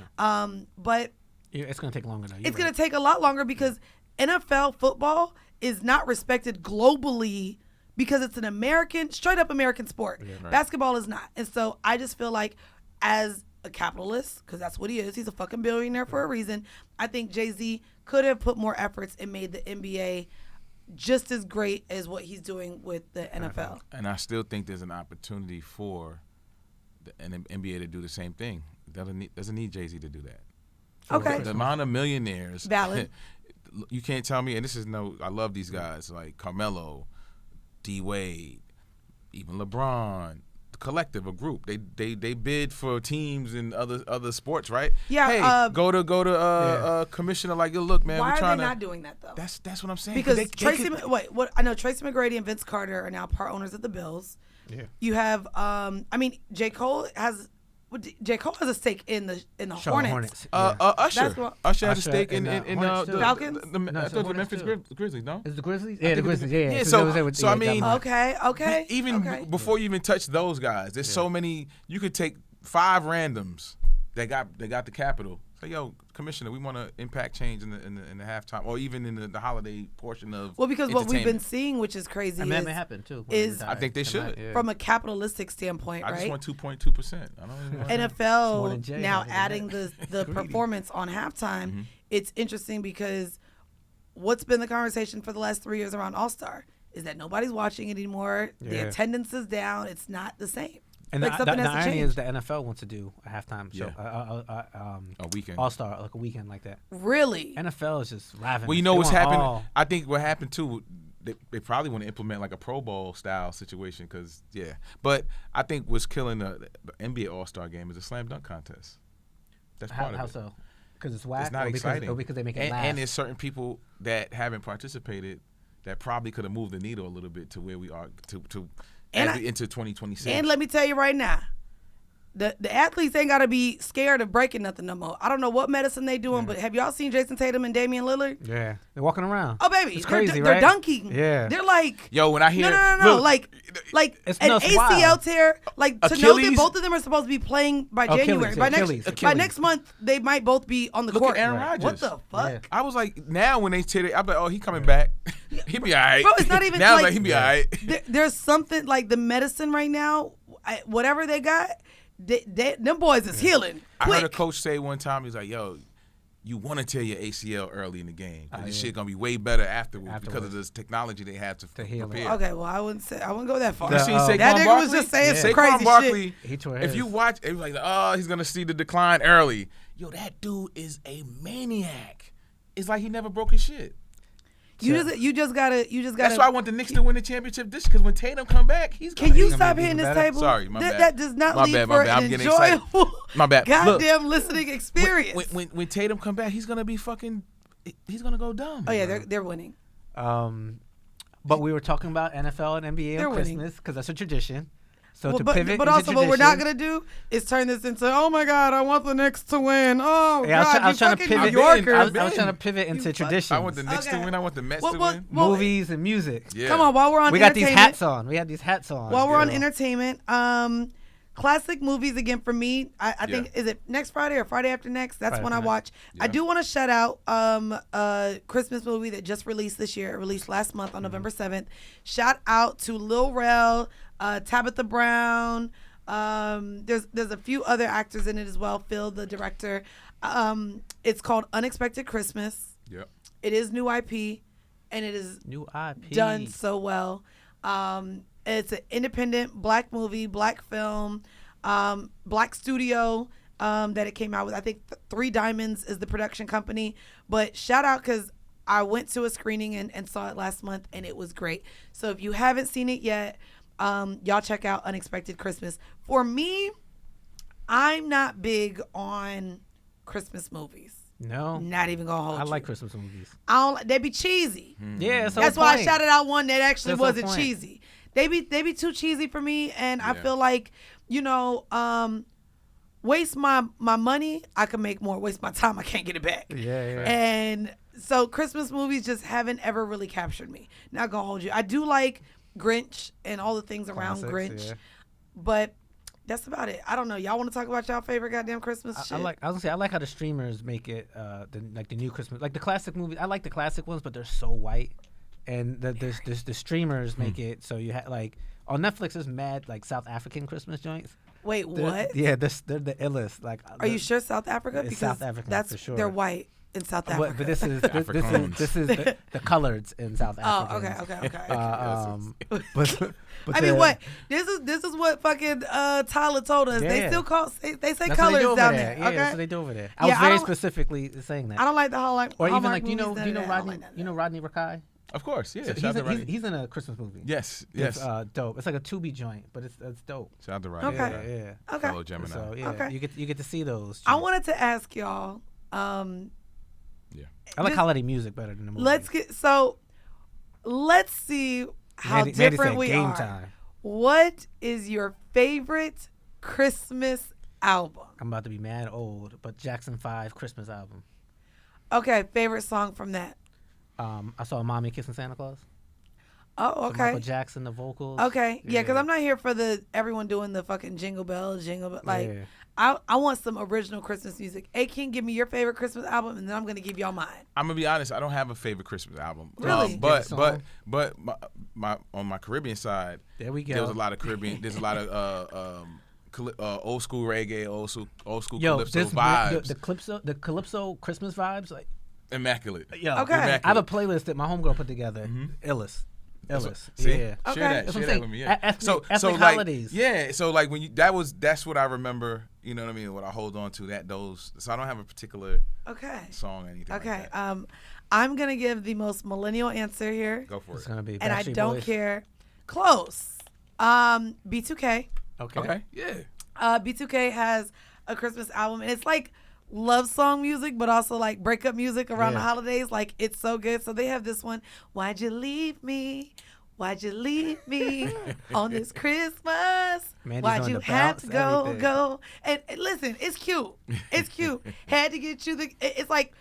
But it's going to take longer though. It's going to take a lot longer because NFL football is not respected globally because it's an straight up American sport. Yeah, right. Basketball is not. And so I just feel like as a capitalist, because that's what he is, he's a fucking billionaire for a reason, I think Jay-Z could have put more efforts and made the NBA just as great as what he's doing with the NFL. And I still think there's an opportunity for the NBA to do the same thing. Doesn't need Jay-Z to do that. Okay. The amount of millionaires. Valid. You can't tell me, and I love these guys like Carmelo, D-Wade, even LeBron, the collective, a group. They bid for teams in other sports, right? Yeah. Hey, go to commissioner like, look, man, why we're trying are they not doing that though? That's what I'm saying. Because Tracy McGrady and Vince Carter are now part owners of the Bills. Yeah. You have, J. Cole has a stake in the Hornets. Usher has a stake in the Falcons. I thought the Memphis Grizzlies. No, is the Grizzlies? Yeah, the Grizzlies. Yeah. So I mean, okay. Even before you even touch those guys, there's so many. You could take 5 randoms that got the capital. Say, yo, commissioner, we want to impact change in the halftime, or even in the holiday portion of. Well, because what we've been seeing, which is crazy, that may happen too. I think they should, from a capitalistic standpoint, right? I just want 2.2%. NFL now adding the performance on halftime. Mm-hmm. It's interesting because what's been the conversation for the last 3 years around All-Star is that nobody's watching it anymore. Yeah. The attendance is down. It's not the same. And like the irony is the NFL wants to do a halftime show, a weekend, All-Star, like a weekend like that. Really? NFL is just ravenous. Well, you know what's happened? I think what happened too, they probably want to implement like a Pro Bowl style situation because, But I think what's killing the NBA All-Star game is a slam dunk contest. That's part of it. How so? Because it's whack? It's not exciting. Or because they make it last? And there's certain people that haven't participated that probably could have moved the needle a little bit to where we are into 2026. And let me tell you right now, the athletes ain't got to be scared of breaking nothing no more. I don't know what medicine they doing, but have y'all seen Jason Tatum and Damian Lillard? Yeah. They're walking around. Oh, baby. It's crazy, they're right? dunking. Yeah. They're like... Yo, when I hear... No. Like an ACL tear, like to know that both of them are supposed to be playing by January. By next month, they might both be on the court. Look at Aaron Rodgers. What the fuck? Yeah. I was like, now when they tear it, I'm like, oh, he coming back. He be all right. Bro, it's not even now like... he be all right. There's something like the medicine right now, whatever they got... them boys is healing. I heard a coach say one time, he's like, yo, you want to tear your ACL early in the game. This shit gonna be way better afterwards because of this technology they have to prepare. Okay, well I wouldn't go that far. You seen Saquon that nigga Barkley? was just saying some Saquon crazy Barkley, shit. If you watch, it was like, oh, he's gonna see the decline early. Yo, that dude is a maniac. It's like he never broke his shit. You just gotta. That's why I want the Knicks to win the championship this, because when Tatum come back, he's gonna. Can you stop hitting this table? Sorry, my bad. That does not My lead bad, for my bad. an I'm getting excited. enjoyable, My bad. goddamn Look, listening experience. When Tatum come back, he's gonna be fucking. He's gonna go dumb. Oh yeah, they're winning. But we were talking about NFL and NBA on Christmas because that's a tradition. So to pivot, but also what we're not gonna do is turn this into, oh my God, I want the Knicks to win. Oh yeah, God, I was trying to pivot. New Yorkers. I was trying to pivot into traditions. I want the Knicks to win. I want the Mets to win. Movies and music. Yeah. Come on, while we're on, we got these hats on. We had these hats on. While we're on entertainment, classic movies again for me. I think is it next Friday or Friday after next? That's when I watch. Yeah. I do want to shout out a Christmas movie that just released this year. It released last month on November 7th. Shout out to Lil Rel, Tabitha Brown. There's a few other actors in it as well. Phil, the director. It's called Unexpected Christmas. Yep. It is new IP, and it is done so well. It's an independent black movie, black film, black studio that it came out with. I think Three Diamonds is the production company. But shout out, because I went to a screening and saw it last month, and it was great. So if you haven't seen it yet, y'all check out Unexpected Christmas. For me, I'm not big on Christmas movies. No, not even gonna hold you. I like Christmas movies. They be cheasy. Yeah, that's why I shouted out one that actually wasn't cheesy. They be too cheesy for me, and I feel like, waste my money, I can make more. Waste my time, I can't get it back. Yeah. And so Christmas movies just haven't ever really captured me. Not gonna hold you. I do like Grinch and all the things around Grinch, but that's about it. I don't know. Y'all want to talk about y'all favorite goddamn Christmas shit? I was gonna say I like how the streamers make it the new Christmas, like the classic movies. I like the classic ones, but they're so white, and the streamers make it so you have like on Netflix there's mad like South African Christmas joints. Wait, what? Yeah, they're the illest. Like, are you sure South Africa? Because South Africa, for sure. They're white in South Africa. But this is the coloreds in South Africa. Oh, okay. But I mean, what? This is what fucking Tyler told us. Yeah. They still call they say that's colors down there. Yeah, okay? that's what they do over there. I was very specifically saying that. I don't like the whole like. Or even like you know Rodney Rakai? Of course, yeah. So he's in a Christmas movie. Yes. It's dope. It's like a Tubi joint, but it's dope. Shout out to Rodney. Okay. Yeah. Okay. Fellow Gemini. So you get to see those. I wanted to ask y'all. I like holiday music better than the movie. Let's see how different we game are. Time. What is your favorite Christmas album? I'm about to be mad old, but Jackson 5 Christmas album. Okay, favorite song from that? I saw Mommy Kissing Santa Claus. Oh, okay. Michael Jackson, the vocals. Okay, yeah, because I'm not here for everyone doing the fucking jingle bells. Like, I want some original Christmas music. Hey, King, give me your favorite Christmas album, and then I'm gonna give y'all mine. I'm gonna be honest. I don't have a favorite Christmas album. Really? But my on my Caribbean side, there we go. There was a lot of Caribbean. There's a lot of old school reggae, old school calypso vibes. The calypso Christmas vibes, like immaculate. Okay. Immaculate. I have a playlist that my homegirl put together. Illest. See? Yeah. Share that with me. Yeah. Ethnic like, holidays. Yeah. So like when that's what I remember. You know what I mean? What I hold on to So I don't have a particular song or anything. Okay. Like that. I'm gonna give the most millennial answer here. Go for it. It's gonna be and I Backstreet don't Boys. care. Close. B2K. Okay. Yeah. B2K has a Christmas album, and it's like love song music, but also like breakup music around the holidays. Like, it's so good. So they have this one, Why'd You Leave Me? Why'd you leave me on this Christmas? Why'd you have to go? And listen, it's cute. It's cute. Had to get you it's like,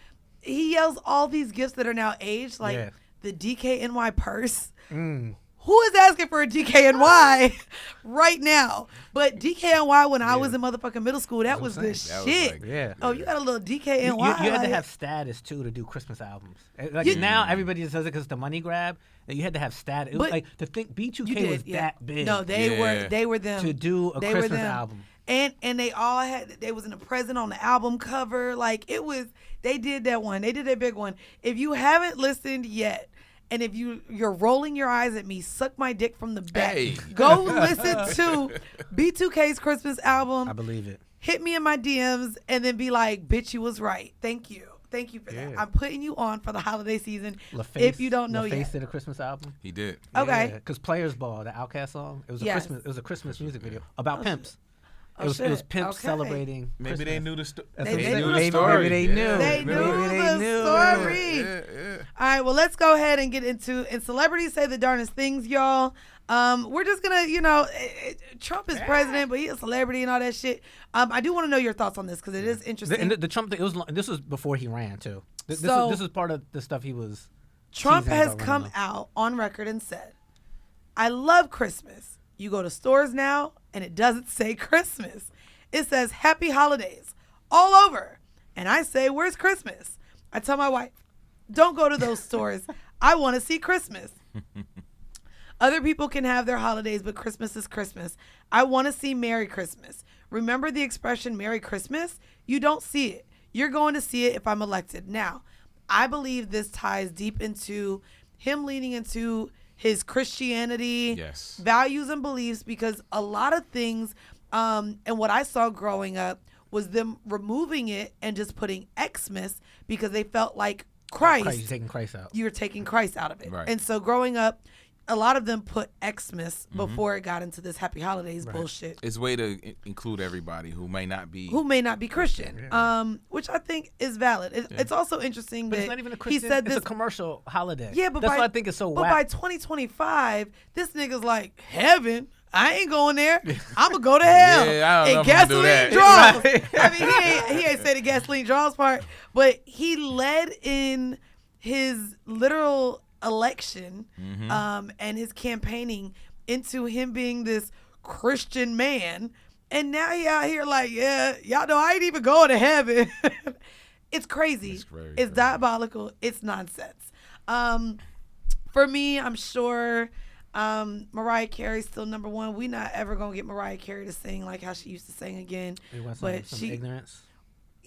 he yells all these gifts that are now aged, like the DKNY purse. Who is asking for a DKNY right now? But DKNY, when I was in motherfucking middle school, that was the shit. You got a little DKNY. You had to have status too to do Christmas albums. Like now, everybody just does it because it's the money grab. You had to have status. It was like to think B2K was that big. No, they were them to do a Christmas album. And they all they was in a present on the album cover. Like they did that one. They did that big one. If you haven't listened yet, and if you're rolling your eyes at me, suck my dick from the back. Hey. Go listen to B2K's Christmas album. I believe it. Hit me in my DMs and then be like, bitch, you was right. Thank you. Thank you for that. I'm putting you on for the holiday season. if you don't know yet. LaFace did a Christmas album. He did. Okay. Because Players Ball, the Outkast song, it was a Christmas music video about pimps. It was pimps celebrating. Maybe Christmas. they knew the story. They knew the story. Maybe they knew. They knew the story. Yeah. All right, well, let's go ahead and get into and celebrities say the darndest things, y'all. We're just gonna, Trump is president, but he's a celebrity and all that shit. I do want to know your thoughts on this because it is interesting. The Trump thing, this was before he ran too. This is part of the stuff he was. Trump has come out on record and said, "I love Christmas. You go to stores now, and it doesn't say Christmas. It says Happy Holidays all over. And I say, where's Christmas? I tell my wife, don't go to those stores. I want to see Christmas. Other people can have their holidays, but Christmas is Christmas. I want to see Merry Christmas. Remember the expression Merry Christmas? You don't see it. You're going to see it if I'm elected." Now, I believe this ties deep into him leaning into his Christianity, values and beliefs, because a lot of things, and what I saw growing up was them removing it and just putting Xmas because they felt like Christ. You're taking Christ out. You're taking Christ out of it. Right. And so growing up, a lot of them put Xmas before it got into this Happy Holidays bullshit. It's a way to include everybody who may not be Christian, which I think is valid. It's also interesting but that it's not even a Christian. he said it's this a commercial holiday. Yeah, but that's why I think it's so. But whack. by 2025, this nigga's like, heaven. I ain't going there. I'm gonna go to hell. Yeah, I don't know if I'm gonna do gasoline that. draws. I mean, he ain't say the gasoline draws part, but he led in his literal election and his campaigning into him being this Christian man, and now he out here like, yeah, y'all know I ain't even going to heaven. It's crazy. It's diabolical. It's nonsense. For me, I'm sure Mariah Carey's still number one. We not ever gonna get Mariah Carey to sing like how she used to sing again. But some ignorance.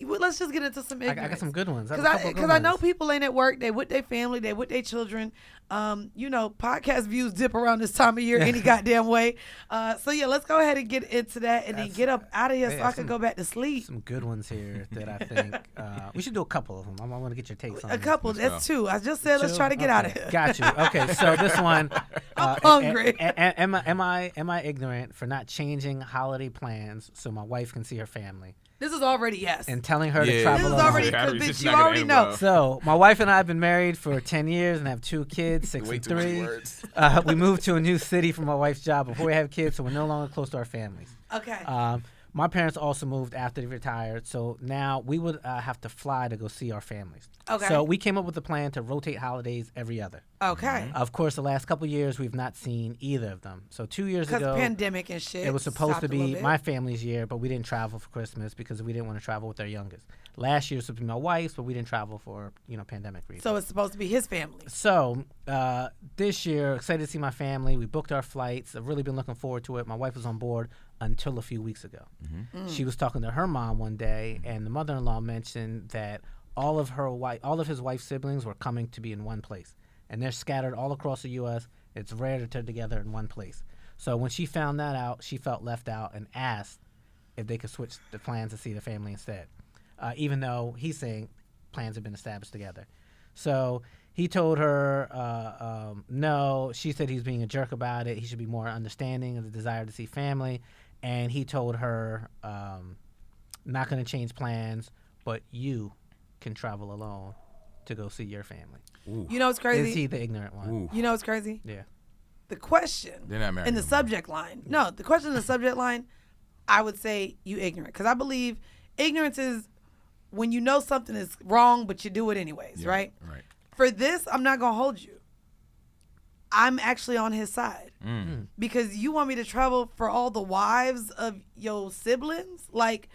Well, let's just get into some ignorance. I got some good ones. Because I know people ain't at work. They with their family. They with their children. Podcast views dip around this time of year any goddamn way. So, yeah, let's go ahead and get into that and then get up out of here so I can go back to sleep. Some good ones here that I think we should do a couple of them. I want to get your takes on a couple. That's two. I just said let's try to get out of here. Got you. Okay, so this one. I'm hungry. Am I ignorant for not changing holiday plans so my wife can see her family? This is already yes. And telling her to travel alone. This is already, bitch, you already know. Well. So, my wife and I have been married for 10 years and have 2 kids, 6 and 3. We moved to a new city for my wife's job before we have kids, so we're no longer close to our families. Okay. My parents also moved after they retired, so now we would have to fly to go see our families. Okay. So we came up with a plan to rotate holidays every other. Okay. Of course, the last couple of years, we've not seen either of them. So 2 years ago, because pandemic and shit, it was supposed to be my family's year, but we didn't travel for Christmas because we didn't want to travel with our youngest. Last year was supposed to be my wife's, but we didn't travel for pandemic reasons. So it's supposed to be his family. So this year, excited to see my family. We booked our flights. I've really been looking forward to it. My wife was on board until a few weeks ago. She was talking to her mom one day, and the mother-in-law mentioned that all of his wife's siblings were coming to be in one place, and they're scattered all across the U.S. It's rare to turn together in one place. So when she found that out, she felt left out and asked if they could switch the plans to see the family instead, even though he's saying plans have been established together. So he told her no. She said he's being a jerk about it. He should be more understanding of the desire to see family. And he told her, not going to change plans, but you can travel alone to go see your family. Ooh. You know what's crazy? Is he the ignorant one? Ooh. You know what's crazy? Yeah. The question in the subject line. No, the question in the subject line, I would say you ignorant. Because I believe ignorance is when you know something is wrong, but you do it anyways, right? Right. For this, I'm not going to hold you. I'm actually on his side. Because you want me to travel for all the wives of your siblings? Like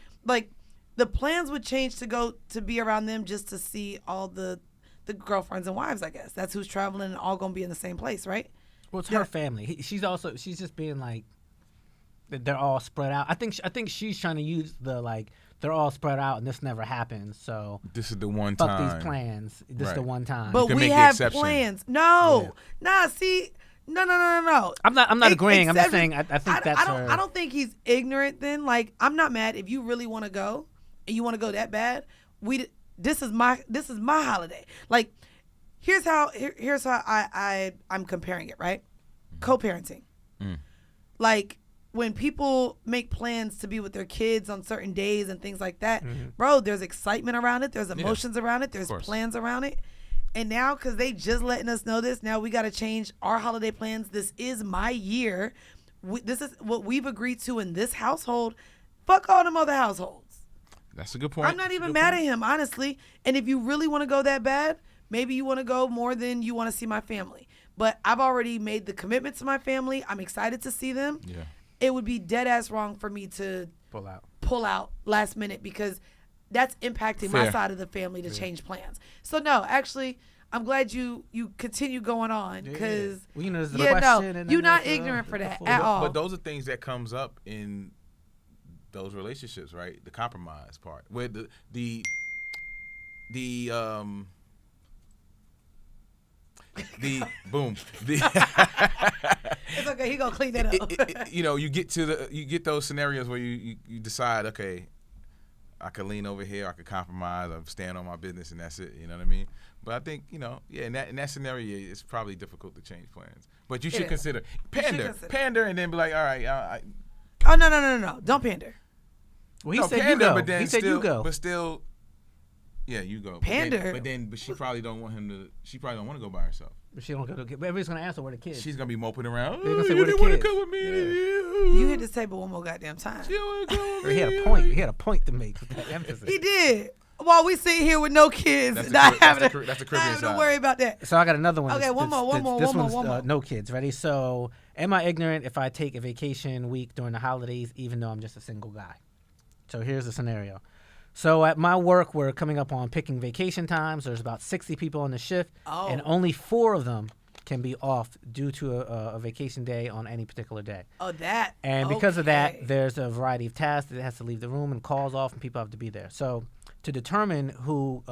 the plans would change to go to be around them just to see all the girlfriends and wives, I guess. That's who's traveling and all going to be in the same place, right? Well, it's her family. She's just being like, they're all spread out. I think she's trying to use the like they're all spread out and this never happens. So this is the one fuck time. these plans. This is the one time. But we have plans. No, see. No. I'm not agreeing. I'm just saying. I think that's. I don't think he's ignorant. Then, like, I'm not mad if you really want to go, and you want to go that bad. This is my holiday. Like, here's how I'm comparing it. Right, co-parenting. Like when people make plans to be with their kids on certain days and things like that, bro. There's excitement around it. There's emotions around it. There's plans around it. And now, because they just letting us know this, now we got to change our holiday plans. This is my year. This is what we've agreed to in this household. Fuck all them other households. That's a good point. I'm not even mad at him, honestly. And if you really want to go that bad, maybe you want to go more than you want to see my family. But I've already made the commitment to my family. I'm excited to see them. Yeah. It would be dead ass wrong for me to pull out last minute because that's impacting my side of the family to change plans. So no, actually, I'm glad you continue going on because you're not ignorant for that at all. But those are things that comes up in those relationships, right? The compromise part, where the boom. It's okay. He gonna clean that up. You get those scenarios where you decide, okay, I could lean over here, I could compromise, I stand on my business, and that's it. You know what I mean? But I think in that scenario, it's probably difficult to change plans. But you should consider pander, and then be like, all right. Oh no! Don't pander. Well, he said pander, you go. But then he said you go. But still. Yeah, you go. Pander. But she probably don't want him to. She probably don't want to go by herself. But she don't go. But everybody's gonna ask her where the kids. She's gonna be moping around. They're gonna say, you didn't want to come with me. Yeah. You hit this table one more goddamn time. He had a point. He had a point to make with that emphasis. He did. While we sit here with no kids, that's not having to worry about that. So I got another one. Okay, one more. This one's no kids. Ready? So, am I ignorant if I take a vacation week during the holidays, even though I'm just a single guy? So here's the scenario. So at my work, we're coming up on picking vacation times. There's about 60 people on the shift, and only 4 of them can be off due to a vacation day on any particular day. Oh, that. And because of that, there's a variety of tasks that has to leave the room and calls off, and people have to be there. So to determine who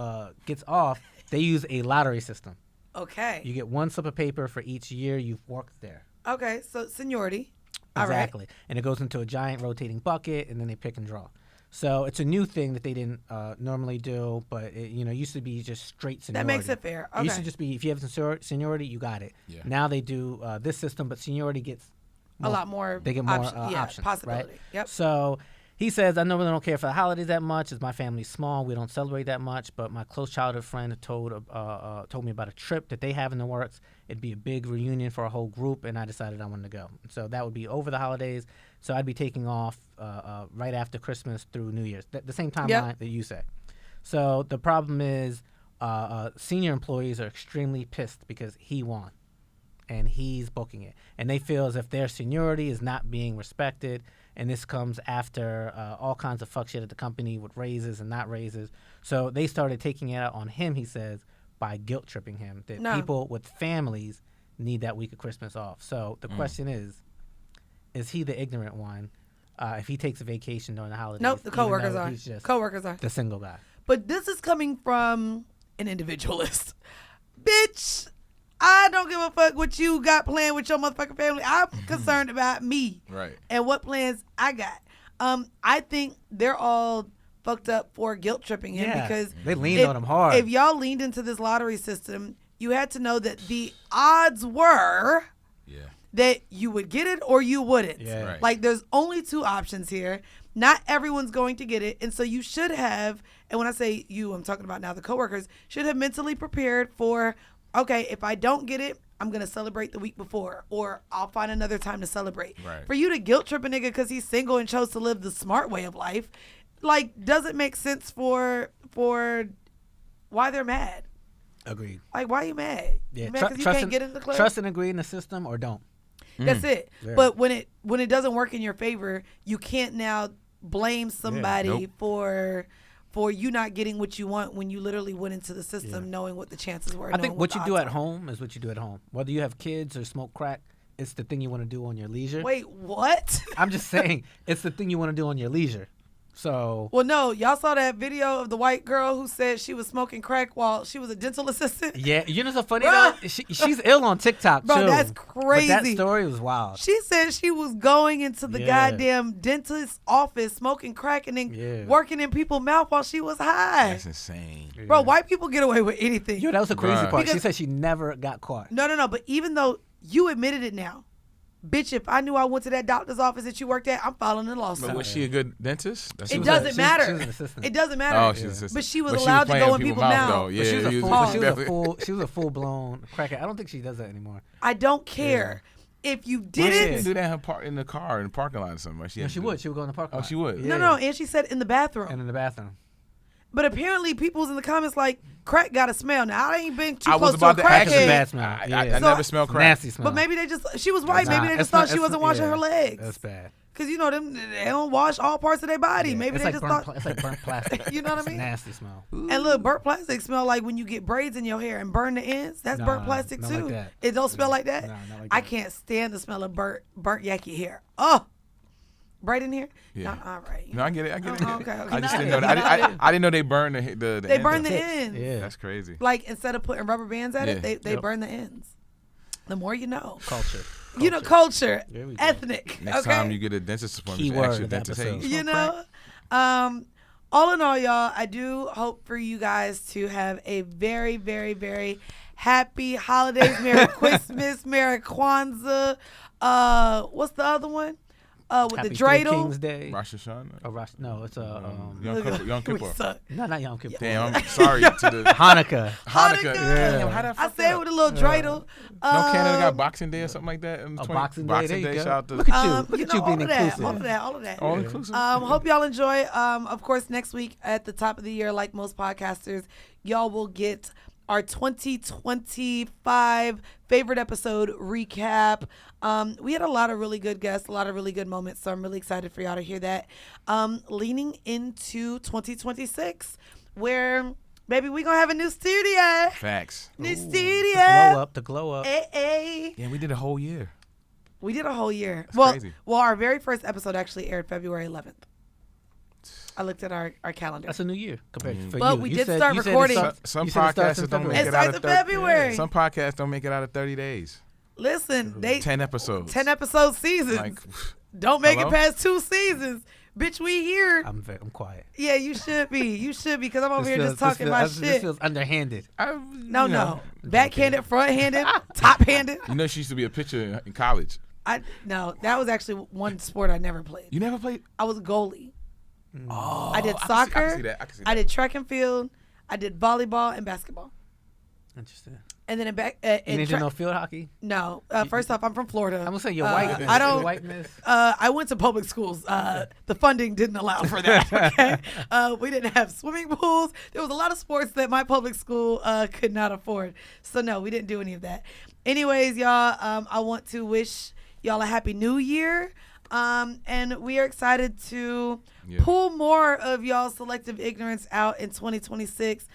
gets off, they use a lottery system. Okay. You get one slip of paper for each year you've worked there. Okay, so seniority. Exactly. All right. And it goes into a giant rotating bucket, and then they pick and draw. So it's a new thing that they didn't normally do, but it used to be just straight seniority. That makes it fair. Okay. It used to just be if you have seniority, you got it. Yeah. Now they do this system, but seniority gets a lot more. They get more options, possibility. Right? Yep. So he says, I normally don't care for the holidays that much, as my family's small. We don't celebrate that much. But my close childhood friend told me about a trip that they have in the works. It'd be a big reunion for a whole group, and I decided I wanted to go. So that would be over the holidays. So I'd be taking off right after Christmas through New Year's, the same timeline that you say. So the problem is senior employees are extremely pissed because he won, and he's booking it. And they feel as if their seniority is not being respected. And this comes after all kinds of fuck shit at the company with raises and not raises. So they started taking it out on him, he says, by guilt tripping him. That people with families need that week of Christmas off. So the question is he the ignorant one if he takes a vacation during the holidays? Nope, the coworkers are. Coworkers are. The single guy. But this is coming from an individualist. Bitch, I don't give a fuck what you got planned with your motherfucking family. I'm concerned about me. Right. And what plans I got. I think they're all fucked up for guilt tripping him because they leaned on him hard. If y'all leaned into this lottery system, you had to know that the odds were that you would get it or you wouldn't. Yeah. Right. Like there's only 2 options here. Not everyone's going to get it. And so you should have, and when I say you, I'm talking about now the coworkers, should have mentally prepared for, okay, if I don't get it, I'm going to celebrate the week before, or I'll find another time to celebrate. Right. For you to guilt trip a nigga because he's single and chose to live the smart way of life, like, doesn't make sense for why they're mad. Agreed. Like, why are you mad? Yeah. You mad because you can't get in the club? Trust and agree in the system or don't. That's it. Yeah. But when it doesn't work in your favor, you can't now blame somebody for you not getting what you want when you literally went into the system knowing what the chances were. I think what you do at home is what you do at home. Whether you have kids or smoke crack, it's the thing you want to do on your leisure. Wait, what? I'm just saying, it's the thing you want to do on your leisure. So. Well, no, y'all saw that video of the white girl who said she was smoking crack while she was a dental assistant? Yeah, you know what's so funny though? She's ill on TikTok Bro, too. that's crazy. But that story was wild. She said she was going into the goddamn dentist's office smoking crack and then working in people's mouth while she was high. That's insane. Bro, white people get away with anything. Yo, that was the crazy part. Because she said she never got caught. No, but even though you admitted it now, bitch, if I knew I went to that doctor's office that you worked at, I'm filing a lawsuit. But was she a good dentist? It doesn't matter. She was an assistant. It doesn't matter. Oh, she's an assistant. But she was allowed to go in people's mouth. Yeah, she was a full-blown crackhead. I don't think she does that anymore. I don't care. If you didn't. She didn't do that in the car, in the parking lot or something. Right? She would. She would go in the parking lot. Oh, she would? Yeah. No, and she said in the bathroom. And in the bathroom. But apparently, people was in the comments like, crack got a smell. Now, I ain't been too close to a Crack is a crackhead. bad smell. I never smelled crack. Nasty smell. But maybe she was white. Maybe they just thought she wasn't washing her legs. That's bad. Because, you know, they don't wash all parts of their body. Yeah. Maybe it's they like just thought. It's like burnt plastic. You know what I mean? Nasty smell. And look, burnt plastic smell like when you get braids in your hair and burn the ends. That's burnt plastic not too. Like that. It don't smell like that? No, not like I that. can't stand the smell of burnt yucky hair. Oh. Braid in here? Yeah. No, all right. No, I get it. Okay. I just didn't know that. I didn't know they burned the They ends burn of the it. ends. Yeah. That's crazy. Like instead of putting rubber bands at it, they Yep. burn the ends. The more you know. Culture. You know, culture, There we go. ethnic. Next okay? time you get a dentist appointment, Keyword ask your of dentist, episode. hey, You know, all in all, y'all, I do hope for you guys to have a very, very, very happy holidays. Merry Christmas, Merry Kwanzaa. What's the other one? With Happy the Three dreidel. Kings Day. Rosh Hashanah. Oh, no, it's Yom Kippur. We suck. not Yom Kippur. Damn, I'm sorry to the Hanukkah. Hanukkah. Yeah. Damn, how that I fuck said up? with a little dreidel. No, Canada got Boxing Day or something like that. Boxing Day. There you go. Shout out to Look at you. Look you at know, you being all of that, inclusive. all of that. all inclusive. Hope y'all enjoy. Of course, next week at the top of the year, like most podcasters, y'all will get our 2025 favorite episode recap. We had a lot of really good guests, a lot of really good moments, so I'm really excited for y'all to hear that. Leaning into 2026, where, baby, we gonna have a new studio. Facts. New studio. The glow up. Hey. Yeah, we did a whole year. We did a whole year. That's crazy. Well, our very first episode actually aired February 11th. I looked at our calendar. That's a new year compared to for But you. we You did said- start you said it recording. starts- Some you said it starts in podcasts don't February. make It it out starts of in 30. February. Some podcasts don't make it out of 30 days. Listen, they 10 episodes. 10 episode seasons. Like, Don't make hello? it past 2 seasons. Bitch, we here. I'm quiet. Yeah, you should be. You should be, because I'm over This here just talking my This shit. feels underhanded. No. Backhanded, front-handed, top-handed. You know, she used to be a pitcher in college. No, that was actually one sport I never played. You never played? I was a goalie. Oh, I did I soccer. can see that. I can see that. I did track and field. I did volleyball and basketball. Interesting. And then You didn't do no field hockey? No. First off, I'm from Florida. I'm gonna say you're white. I don't. You're white, miss. I went to public schools. The funding didn't allow for that. Okay. We didn't have swimming pools. There was a lot of sports that my public school could not afford. So no, we didn't do any of that. Anyways, y'all, I want to wish y'all a happy new year. And we are excited to pull more of y'all's selective ignorance out in 2026.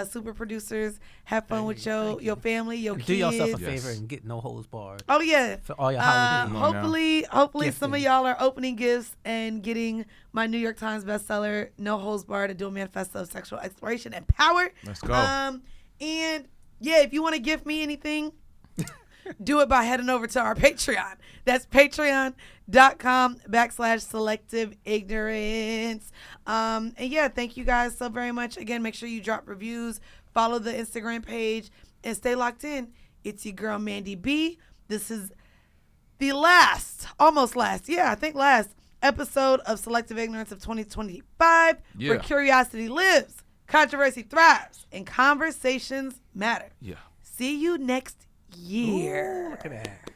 Super producers, have fun with your family, your kids. Do yourself a favor and get no holds barred. Oh yeah. For all your holidays. Hopefully some of y'all are opening gifts and getting my New York Times bestseller, No Holds Barred, A Dual Manifesto of Sexual Exploration and Power. Let's go. And yeah, if you want to gift me anything, do it by heading over to our Patreon. That's patreon.com/selective ignorance. And yeah, thank you guys so very much. Again, make sure you drop reviews, follow the Instagram page, and stay locked in. It's your girl, Mandii B. This is the last episode of Selective Ignorance of 2025, where curiosity lives, controversy thrives, and conversations matter. Yeah. See you next year. Ooh, look at that.